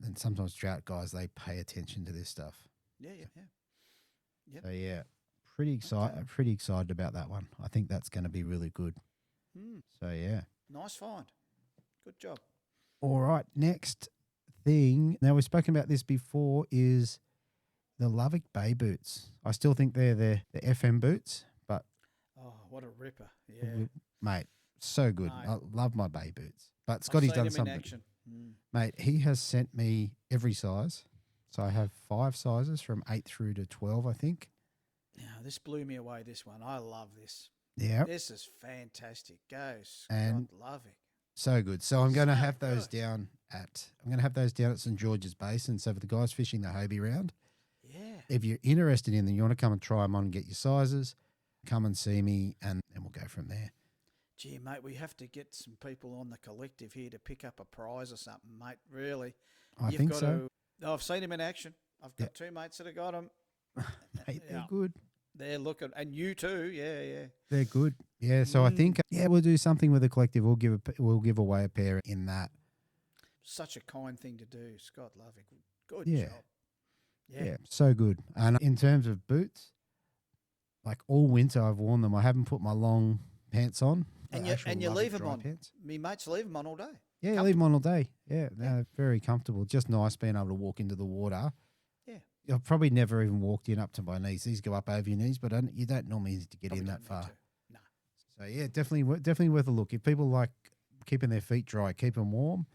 and sometimes trout guys, they pay attention to this stuff. Yeah. Yep. So yeah, pretty excited about that one. I think that's going to be really good. So yeah. Nice find. Good job. All right, next thing. Now we've spoken about this before is the Lovick Bay boots. I still think they're the FM boots, but Oh, what a ripper. Yeah. mate, so good. Mate. I love my Bay boots. But Scotty's done something. In action. Mate, he has sent me every size. So I have 5 sizes from 8 through to 12, I think. Yeah, this blew me away, this one. I love this. Yeah. This is fantastic. Go, And Scott Lovick. so good. So I'm going to So have those good. down at St. George's Basin. So for the guys fishing the Hobie round, Yeah. if you're interested in them, you want to come and try them on and get your sizes, come and see me, and we'll go from there. Gee, mate, we have to get some people on the collective here to pick up a prize or something, mate. Really. I think so. I've seen him in action. I've got 2 mates that have got him. Mate, they're good. They're looking, and you too. Yeah. They're good. Yeah, so I think we'll do something with the collective. We'll give away a pair in that. Such a kind thing to do, Scott Lovick. Good Yeah. job. Yeah, so good. And in terms of boots, like all winter I've worn them. I haven't put my long pants on. And the actual you Lovick leave them dry on. pants. Me mates leave them on all day. Yeah, you leave them on all day. Yeah, no, very comfortable. Just nice being able to walk into the water. Yeah. I've probably never even walked in up to my knees. These go up over your knees, but you don't normally need to get Probably in don't that far. need to. No. So yeah, definitely worth a look. If people like keeping their feet dry, keep them warm,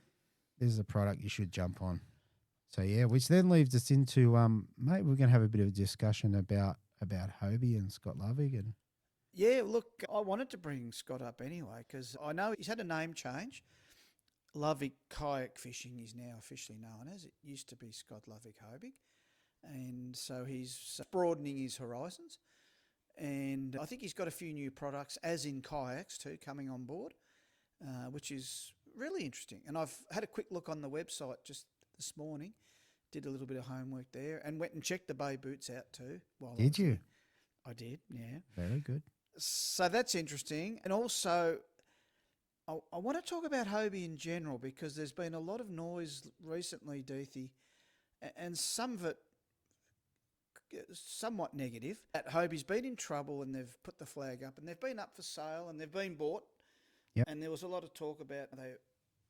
this is a product you should jump on. So yeah, which then leads us into mate, we're going to have a bit of a discussion about Hobie and Scott Lovick and. Yeah, look, I wanted to bring Scott up anyway because I know he's had a name change. Lovick Kayak Fishing is now officially known as. It used to be Scott Lovick Hobie. And so he's broadening his horizons. And I think he's got a few new products, as in kayaks too, coming on board, which is really interesting. And I've had a quick look on the website just this morning, did a little bit of homework there, and went and checked the Bay boots out too. Did you? I did, yeah. Very good. So that's interesting. And also, I want to talk about Hobie in general because there's been a lot of noise recently, Deethy, and some of it somewhat negative. That Hobie's been in trouble and they've put the flag up and they've been up for sale and they've been bought. Yep. And there was a lot of talk about they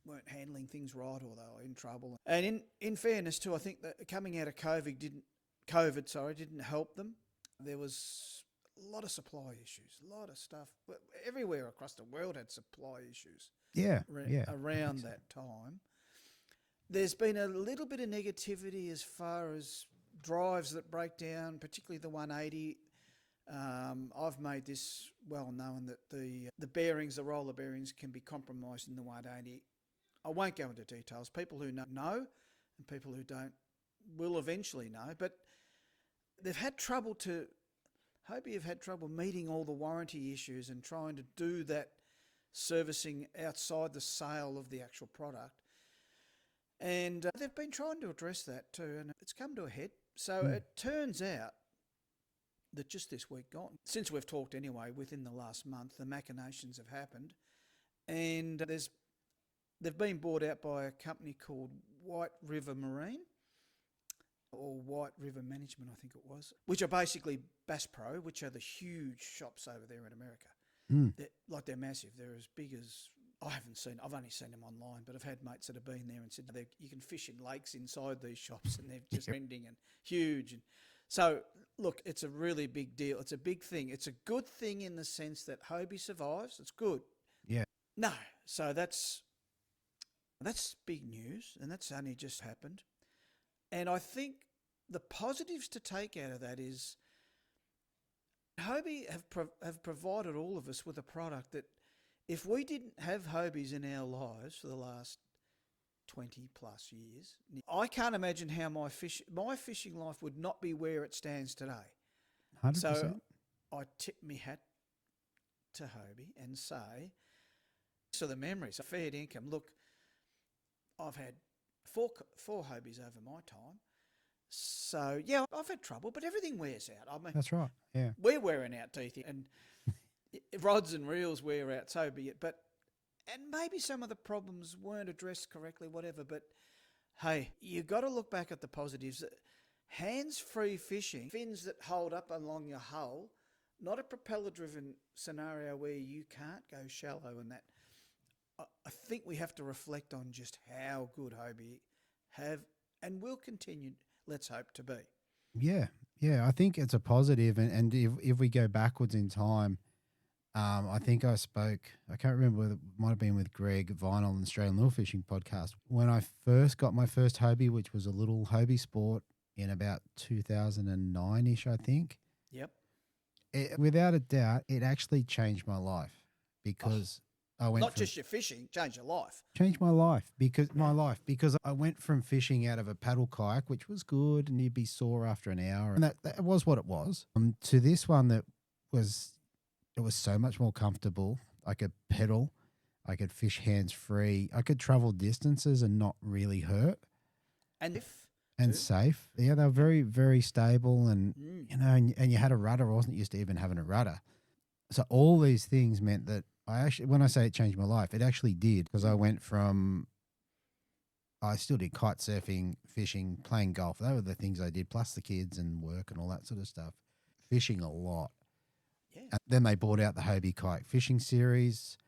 weren't handling things right or they were in trouble. And in fairness too, I think that coming out of COVID didn't help them. There was a lot of supply issues, a lot of stuff. Everywhere across the world had supply issues. Around that time. There's been a little bit of negativity as far as drives that break down, particularly the 180. I've made this well known that the bearings, the roller bearings, can be compromised in the 180. I won't go into details. People who know and people who don't will eventually know. But they've had trouble Hobie have had trouble meeting all the warranty issues and trying to do that servicing outside the sale of the actual product. And they've been trying to address that too, and it's come to a head. So it turns out that just this week gone, since we've talked anyway, within the last month, the machinations have happened. And they've been bought out by a company called White River Marine, or White River Management, I think it was, which are basically Bass Pro, which are the huge shops over there in America. They're massive. They're as big as, I've only seen them online, but I've had mates that have been there and said you can fish in lakes inside these shops and they're just trending and huge. And so, look, it's a really big deal. It's a big thing. It's a good thing in the sense that Hobie survives. It's good. Yeah. No, so that's big news, and that's only just happened. And I think the positives to take out of that is Hobie have provided all of us with a product that if we didn't have Hobies in our lives for the last 20 plus years, I can't imagine how my fishing life would not be where it stands today. 100%. So I tip my hat to Hobie and say, so the memories, a fair income. Look, I've had four Hobies over my time. So, yeah, I've had trouble, but everything wears out. I mean, that's right, yeah. We're wearing out, Deethy, and rods and reels wear out, so be it. And maybe some of the problems weren't addressed correctly, whatever, but hey, you got to look back at the positives. Hands-free fishing, fins that hold up along your hull, not a propeller-driven scenario where you can't go shallow and that. I think we have to reflect on just how good Hobie have and will continue, let's hope, to be. Yeah, I think it's a positive. And if we go backwards in time, I think I can't remember whether it might have been with Greg Vinyl on the Australian Lure Fishing podcast. When I first got my first Hobie, which was a little Hobie Sport in about 2009-ish, I think. Yep. Without a doubt, it actually changed my life because I went not just your fishing, changed your life. Changed my life because I went from fishing out of a paddle kayak, which was good, and you'd be sore after an hour, and that was what it was, to this one that was so much more comfortable. I could pedal, I could fish hands free, I could travel distances and not really hurt, and safe. Yeah, they were very, very stable, and and you had a rudder. I wasn't used to even having a rudder, so all these things meant that when I say it changed my life, it actually did, because I still did kite surfing, fishing, playing golf. They were the things I did, plus the kids and work and all that sort of stuff. Fishing a lot. Yeah. And then they bought out the Hobie Kayak Fishing Series,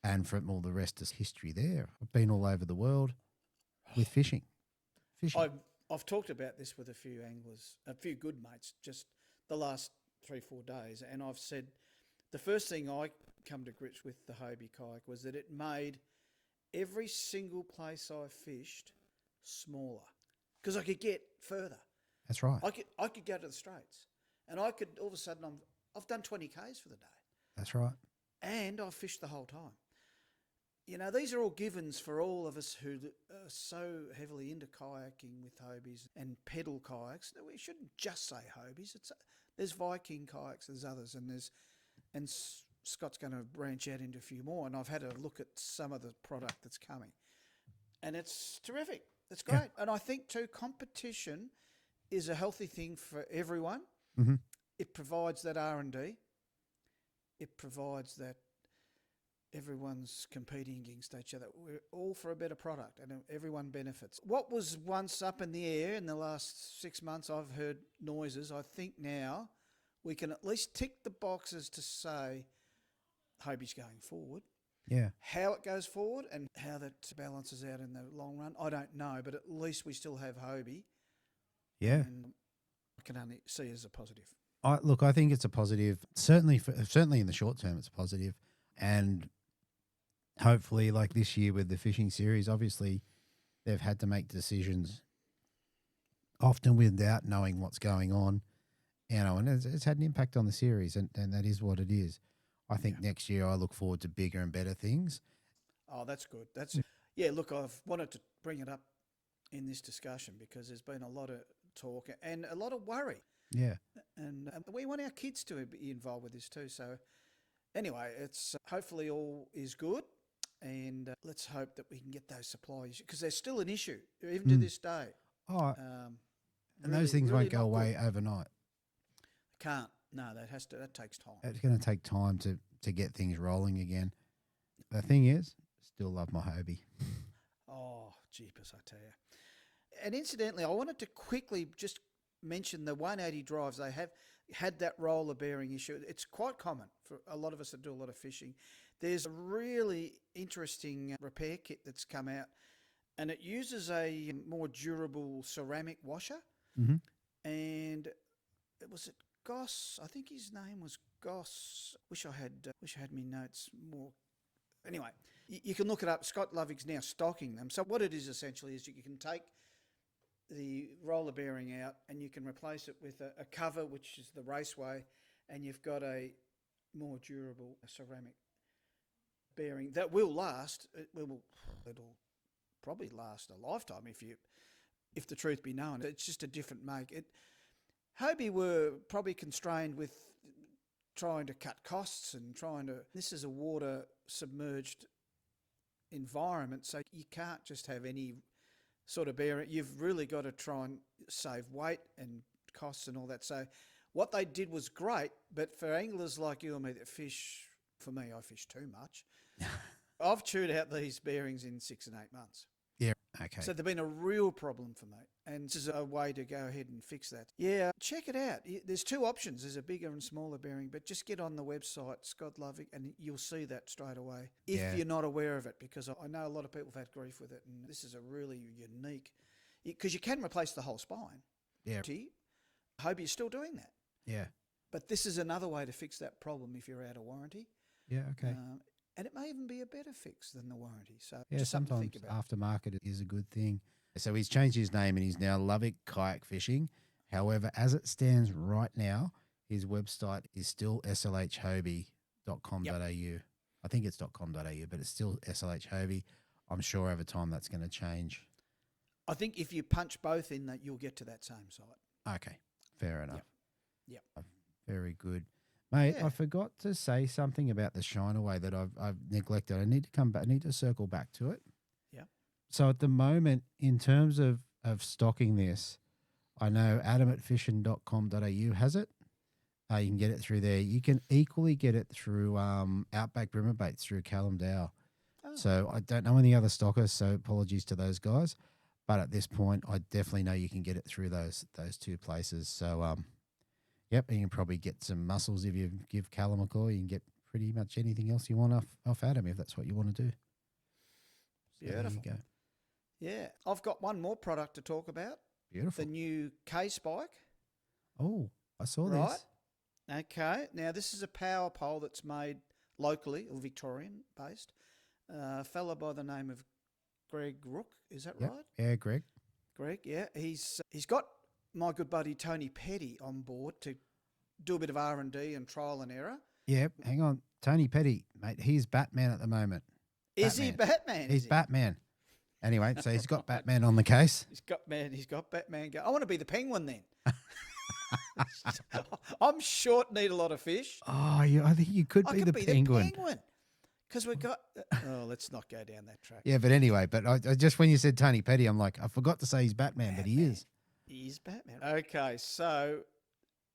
and from all the rest is history there. I've been all over the world with fishing. I've talked about this with a few anglers, a few good mates, just the last 3-4 days, and I've said the first thing I come to grips with the Hobie kayak was that it made every single place I fished smaller because I could get further. That's right. I could go to the Straits, and I could all of a sudden I've done 20 Ks for the day. That's right. And I've fished the whole time. You know, these are all givens for all of us who are so heavily into kayaking with Hobies and pedal kayaks. We shouldn't just say Hobies. There's Viking kayaks, there's others, and Scott's going to branch out into a few more. And I've had a look at some of the product that's coming, and it's terrific. It's great. Yeah. And I think too, competition is a healthy thing for everyone. Mm-hmm. It provides that R&D. it provides that everyone's competing against each other. We're all for a better product and everyone benefits. What was once up in the air in the last 6 months, I've heard noises. I think now we can at least tick the boxes to say Hobie's going forward. Yeah. How it goes forward and how that balances out in the long run, I don't know, but at least we still have Hobie. Yeah. And I can only see it as a positive. I think it's a positive. Certainly in the short term, it's positive. And hopefully, like this year with the fishing series, obviously they've had to make decisions often without knowing what's going on, and it's had an impact on the series, and that is what it is. I think next year I look forward to bigger and better things. Oh, that's good. That's it. Yeah, look, I've wanted to bring it up in this discussion because there's been a lot of talk and a lot of worry. Yeah. And we want our kids to be involved with this too. So anyway, it's hopefully all is good. And let's hope that we can get those supplies because they're still an issue even to this day. Oh, and really, those things really won't go away overnight. Can't. No, that takes time. It's going to take time to get things rolling again. The thing is, still love my Hobie. Oh, jeepers, I tell you. And incidentally, I wanted to quickly just mention the 180 drives. They have had that roller bearing issue. It's quite common for a lot of us that do a lot of fishing. There's a really interesting repair kit that's come out, and it uses a more durable ceramic washer. Mm-hmm. And it was at Goss. I think his name was Goss. Wish I had me notes more. Anyway, you can look it up. Scott Loving's now stocking them. So what it is essentially is you can take the roller bearing out and you can replace it with a cover, which is the raceway, and you've got a more durable ceramic bearing that will last. It'll probably last a lifetime if the truth be known. It's just a different make. Hobie were probably constrained with trying to cut costs and this is a water submerged environment, so you can't just have any sort of bearing. You've really got to try and save weight and costs and all that. So what they did was great, but for anglers like you and me that fish, for me, I fish too much. I've chewed out these bearings in 6 and 8 months. Yeah, okay. So they've been a real problem for me. And this is a way to go ahead and fix that. Yeah, check it out. There's 2 options. There's a bigger and smaller bearing, but just get on the website, Scott Loving, and you'll see that straight away if you're not aware of it, because I know a lot of people have had grief with it, and this is a really unique, because you can replace the whole spine. Yeah. Hobie is still doing that. Yeah. But this is another way to fix that problem if you're out of warranty. Yeah, okay. And it may even be a better fix than the warranty. So yeah, just something sometimes to think about. aftermarket is a good thing. So he's changed his name and he's now Lovick Kayak Fishing. However, as it stands right now, his website is still slhhobie.com.au. Yep. I think it's .com.au, but it's still slhhobie. I'm sure over time that's going to change. I think if you punch both in, that you'll get to that same site. Okay, fair enough. Yep. Very good. Mate, Yeah. I forgot to say something about the shine away that I've neglected. I need to come back. I need to circle back to it. Yeah. So at the moment, in terms of stocking this, I know Adam at fishing.com.au has it. You can get it through there. You can equally get it through Outback Brimmer Baits through Callum Dow. Oh. So I don't know any other stockers, so apologies to those guys. But at this point, I definitely know you can get it through those 2 places. So, yep, you can probably get some mussels if you give Callum a call. You can get pretty much anything else you want off Adam if that's what you want to do. So Beautiful. there you go. Yeah. I've got one more product to talk about. Beautiful. The new K-Spike. Oh, I saw Right. this. Okay. Now, this is a power pole that's made locally, or Victorian-based. A fella by the name of Greg Rook. Is that Yep. right? Yeah, Greg. Greg, yeah. He's got my good buddy Tony Petty on board to do a bit of R&D and trial and error. Yeah, hang on. Tony Petty, mate, he's Batman at the moment. Is he Batman? He's Batman. Anyway, so he's got Batman on the case. He's got Batman. I want to be the Penguin then. I'm short, need a lot of fish. Oh, I think you could I be could the be Penguin. the Penguin. Because we've got... Oh, let's not go down that track. Yeah, but anyway, I just when you said Tony Petty, I'm like, I forgot to say he's Batman, but he is. He is Batman. Okay, so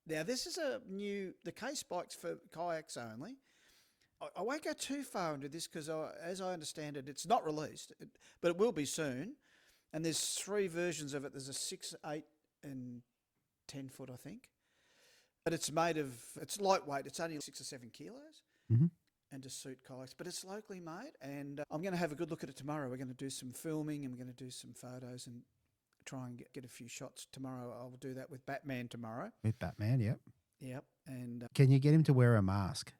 now this is the K-Spike's for kayaks only. I won't go too far into this because, as I understand it, it's not released, but it will be soon. And there's 3 versions of it. There's a 6, 8, and 10 foot, I think. But it's it's lightweight. It's only 6 or 7 kilos. Mm-hmm. And to suit kayaks. But it's locally made. And I'm going to have a good look at it tomorrow. We're going to do some filming and we're going to do some photos and try and get a few shots tomorrow. I'll do that with Batman tomorrow. With Batman, yep. Yep. And can you get him to wear a mask?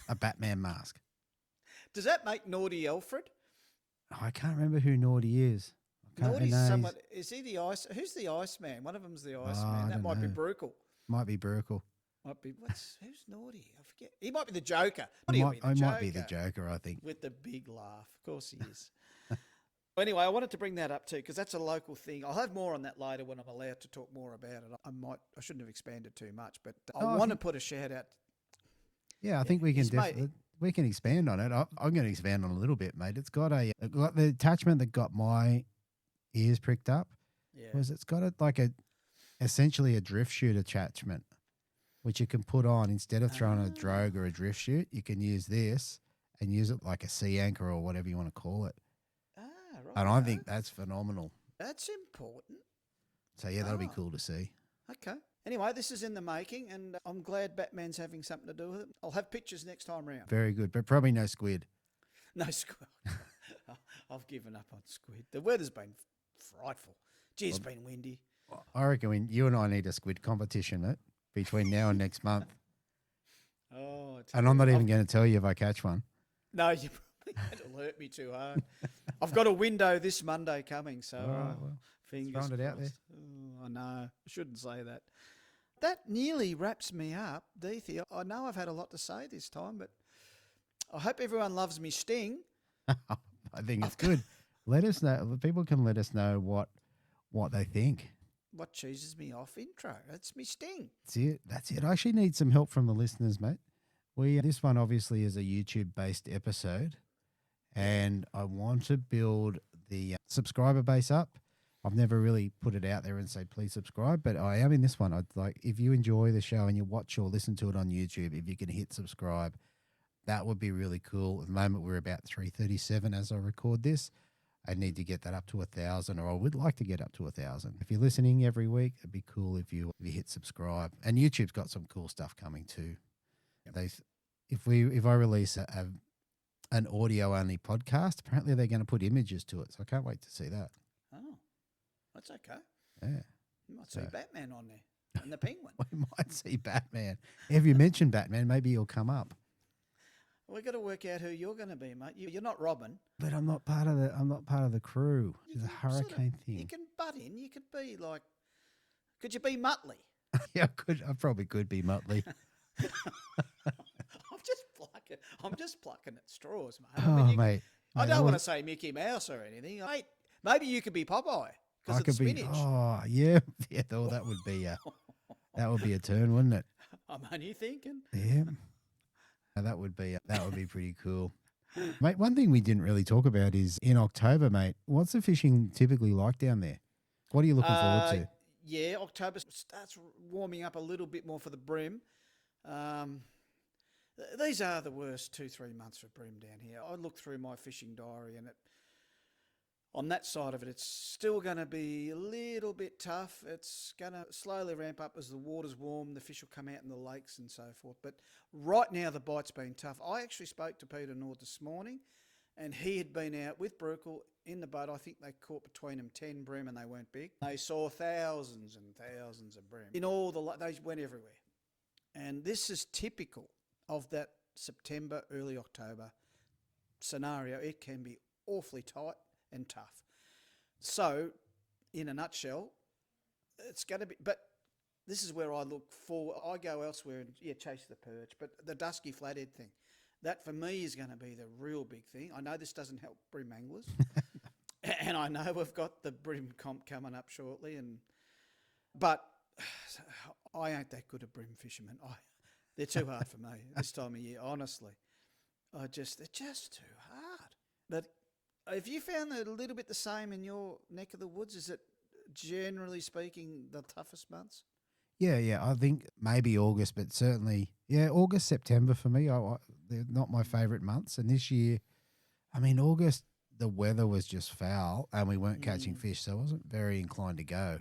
A Batman mask? Does that make Naughty Alfred? Oh, I can't remember who Naughty is. Naughty's someone. Is he the ice? Who's the Iceman? One of them's the Iceman. That might be Burrill. Might be Burrill. Might be. Who's Naughty? I forget. He might be the Joker. He might be the Joker, I think. With the big laugh. Of course he is. Anyway, I wanted to bring that up too because that's a local thing. I'll have more on that later when I'm allowed to talk more about it. I shouldn't have expanded too much, but I want to put a shout out. Yeah, I think we can we can expand on it. I'm going to expand on it a little bit, mate. It's got the attachment that got my ears pricked up. Yeah, it's got essentially a drift chute attachment, which you can put on instead of throwing a drogue or a drift chute. You can use this and use it like a sea anchor or whatever you want to call it. Right. And I think that's phenomenal. That's important. So yeah, that'll be cool to see. Okay. Anyway, this is in the making, and I'm glad Batman's having something to do with it. I'll have pictures next time round. Very good, but probably no squid. No squid. I've given up on squid. The weather's been frightful. Gee, it's been windy. I reckon you and I need a squid competition, mate, between now and next month. Oh, and I'm not even going to tell you if I catch one. No, you probably won't hurt me too hard. I've got a window this Monday coming, so fingers crossed. Throwing it out there. Oh, I know. I shouldn't say that. That nearly wraps me up, Deethy. I know I've had a lot to say this time, but I hope everyone loves me sting. I think it's good. Let us know. People can let us know what they think. What cheeses me off intro. That's me sting. That's it. I actually need some help from the listeners, mate. This one obviously is a YouTube-based episode, and I want to build the subscriber base up. I've never really put it out there and say, please subscribe, but I am in this one. I'd like, if you enjoy the show and you watch or listen to it on YouTube, if you can hit subscribe, that would be really cool. At the moment, we're about 337 as I record this. I need to get that up to 1,000, or I would like to get up to 1,000. If you're listening every week, it'd be cool if you hit subscribe. And YouTube's got some cool stuff coming too. Yep. If I release an audio-only podcast, apparently they're going to put images to it, so I can't wait to see that. Oh, that's okay. Yeah. You might see Batman on there and the penguin. We might see Batman. If you mention Batman, maybe he'll come up. We've got to work out who you're going to be, mate. You're not Robin. But I'm not part of the crew. It's a hurricane thing. You can butt in. You could be like, could you be Muttley? Yeah, I probably could be Muttley. I'm just plucking at straws, mate. Mate. I don't want to say Mickey Mouse or anything. Mate, maybe you could be Popeye because it's spinach. Oh, yeah. Yeah, that would be a turn, wouldn't it? I'm only thinking. Yeah. That would be pretty cool. Mate, one thing we didn't really talk about is in October, mate, what's the fishing typically like down there? What are you looking forward to? Yeah, October starts warming up a little bit more for the bream. These are the worst 2-3 months for bream down here. I look through my fishing diary and on that side of it, it's still going to be a little bit tough. It's going to slowly ramp up as the water's warm, the fish will come out in the lakes and so forth. But right now, the bite's been tough. I actually spoke to Peter Nord this morning, and he had been out with Burrill in the boat. I think they caught between them 10 bream, and they weren't big. They saw thousands and thousands of bream. They went everywhere. And this is typical of that September, early October scenario. It can be awfully tight and tough. So, in a nutshell, it's going to be... But this is where I look for... I go elsewhere and, chase the perch. But the dusky flathead thing, that for me is going to be the real big thing. I know this doesn't help bream anglers. And I know we've got the bream comp coming up shortly. But I ain't that good a bream fisherman. They're too hard for me this time of year, honestly. They're just too hard. But have you found that a little bit the same in your neck of the woods? Is it, generally speaking, the toughest months? Yeah. I think maybe August, but certainly, August, September for me. They're not my favourite months. And this year, I mean, August, the weather was just foul and we weren't catching fish, so I wasn't very inclined to go.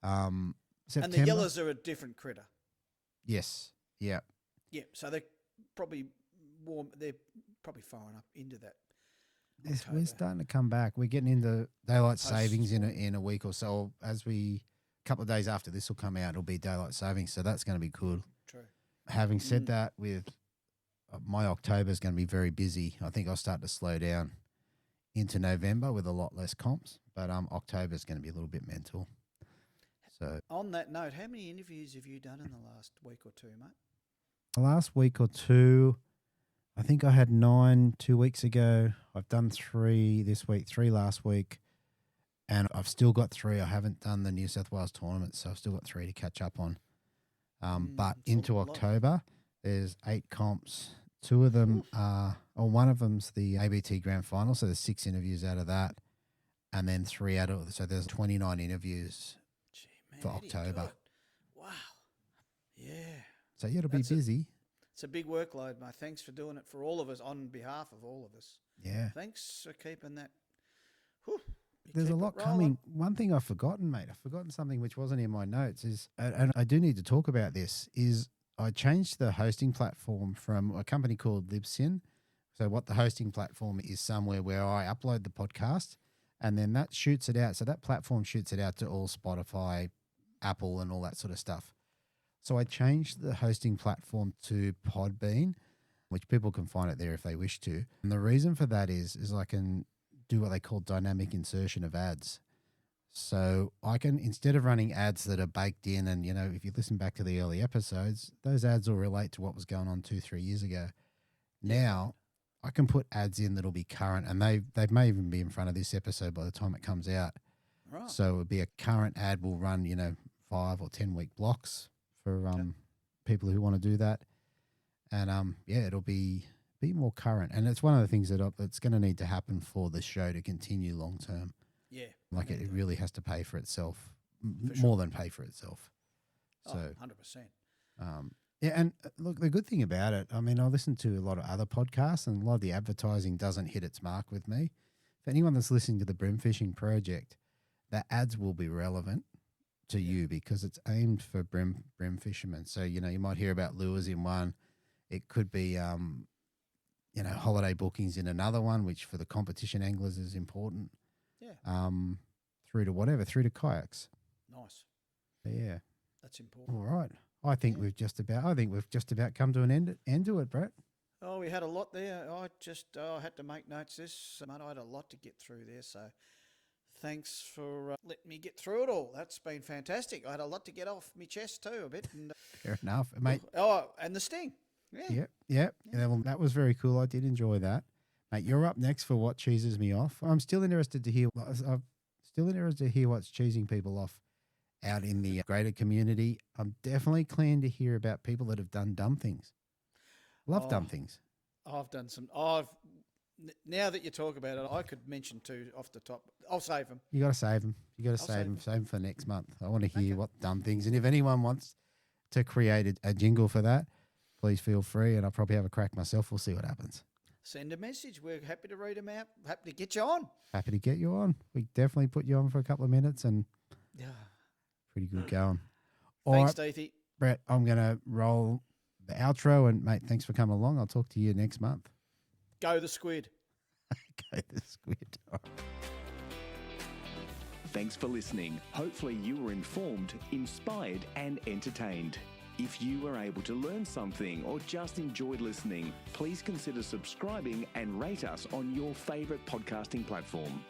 September. And the yellows are a different critter. Yes. Yeah. Yeah, so they're probably warm. They're probably firing up into that. Yes, we're starting to come back. We're getting into daylight savings in a week or so. A couple of days after this will come out, it'll be daylight savings, so that's going to be cool. True. Having said that, with my October is going to be very busy. I think I'll start to slow down into November with a lot less comps, but October is going to be a little bit mental. So on that note, how many interviews have you done in the last week or two, mate? The last week or two, I think I had 9 2 weeks ago. I've done 3 this week, 3 last week, and I've still got 3. I haven't done the New South Wales tournament, so I've still got 3 to catch up on. But into October, there's 8 comps. 2 of them one of them's the ABT Grand Final, so there's 6 interviews out of that, and then 3 out of, so there's 29 interviews for October. Wow. Yeah. So it'll be busy. It's a big workload, mate. Thanks for doing it for all of us, on behalf of all of us. Yeah. Thanks for keeping that. There's a lot coming. One thing I've forgotten, mate. I've forgotten something which wasn't in my notes is, and I do need to talk about this, is I changed the hosting platform from a company called Libsyn. So what the hosting platform is somewhere where I upload the podcast and then that shoots it out. So that platform shoots it out to all Spotify, Apple and all that sort of stuff. So I changed the hosting platform to Podbean, which people can find it there if they wish to. And the reason for that is I can do what they call dynamic insertion of ads. So I can, instead of running ads that are baked in and, if you listen back to the early episodes, those ads will relate to what was going on 2-3 years ago. Now I can put ads in that'll be current, and they may even be in front of this episode by the time it comes out. Right. So it would be a current ad will run, 5 or 10 week blocks for people who want to do that. And it'll be more current. And it's one of the things that's going to need to happen for the show to continue long term. Yeah. Like it really has to pay for itself, For more than pay for itself. So 100%. And look, the good thing about it, I mean, I listen to a lot of other podcasts and a lot of the advertising doesn't hit its mark with me. For anyone that's listening to the Bream Fishing Project, the ads will be relevant to you because it's aimed for bream fishermen. So, you might hear about lures in one. It could be, holiday bookings in another one, which for the competition anglers is important. Yeah. Through to kayaks. Nice. Yeah. That's important. All right. I think we've just about come to an end to it, Brett. Oh, we had a lot there. I had to make notes this month. I had a lot to get through there, so thanks for letting me get through it all. That's been fantastic. I had a lot to get off my chest too, a bit. And, fair enough, mate. Oh, and the sting. Yeah. Yep. Well, that was very cool. I did enjoy that. Mate, you're up next for what cheeses me off. I'm still interested to hear what's cheesing people off out in the greater community. I'm definitely keen to hear about people that have done dumb things. Love dumb things. I've done some. Now that you talk about it, I could mention 2 off the top. I'll save them. You got to save them. Save them for next month. I want to hear what dumb things. And if anyone wants to create a jingle for that, please feel free. And I'll probably have a crack myself. We'll see what happens. Send a message. We're happy to read them out. Happy to get you on. Happy to get you on. We definitely put you on for a couple of minutes and pretty good going. Thanks, Deethy. Brett, I'm going to roll the outro. And, mate, thanks for coming along. I'll talk to you next month. Go the squid. Go the squid. Thanks for listening. Hopefully you were informed, inspired and entertained. If you were able to learn something or just enjoyed listening, please consider subscribing and rate us on your favourite podcasting platform.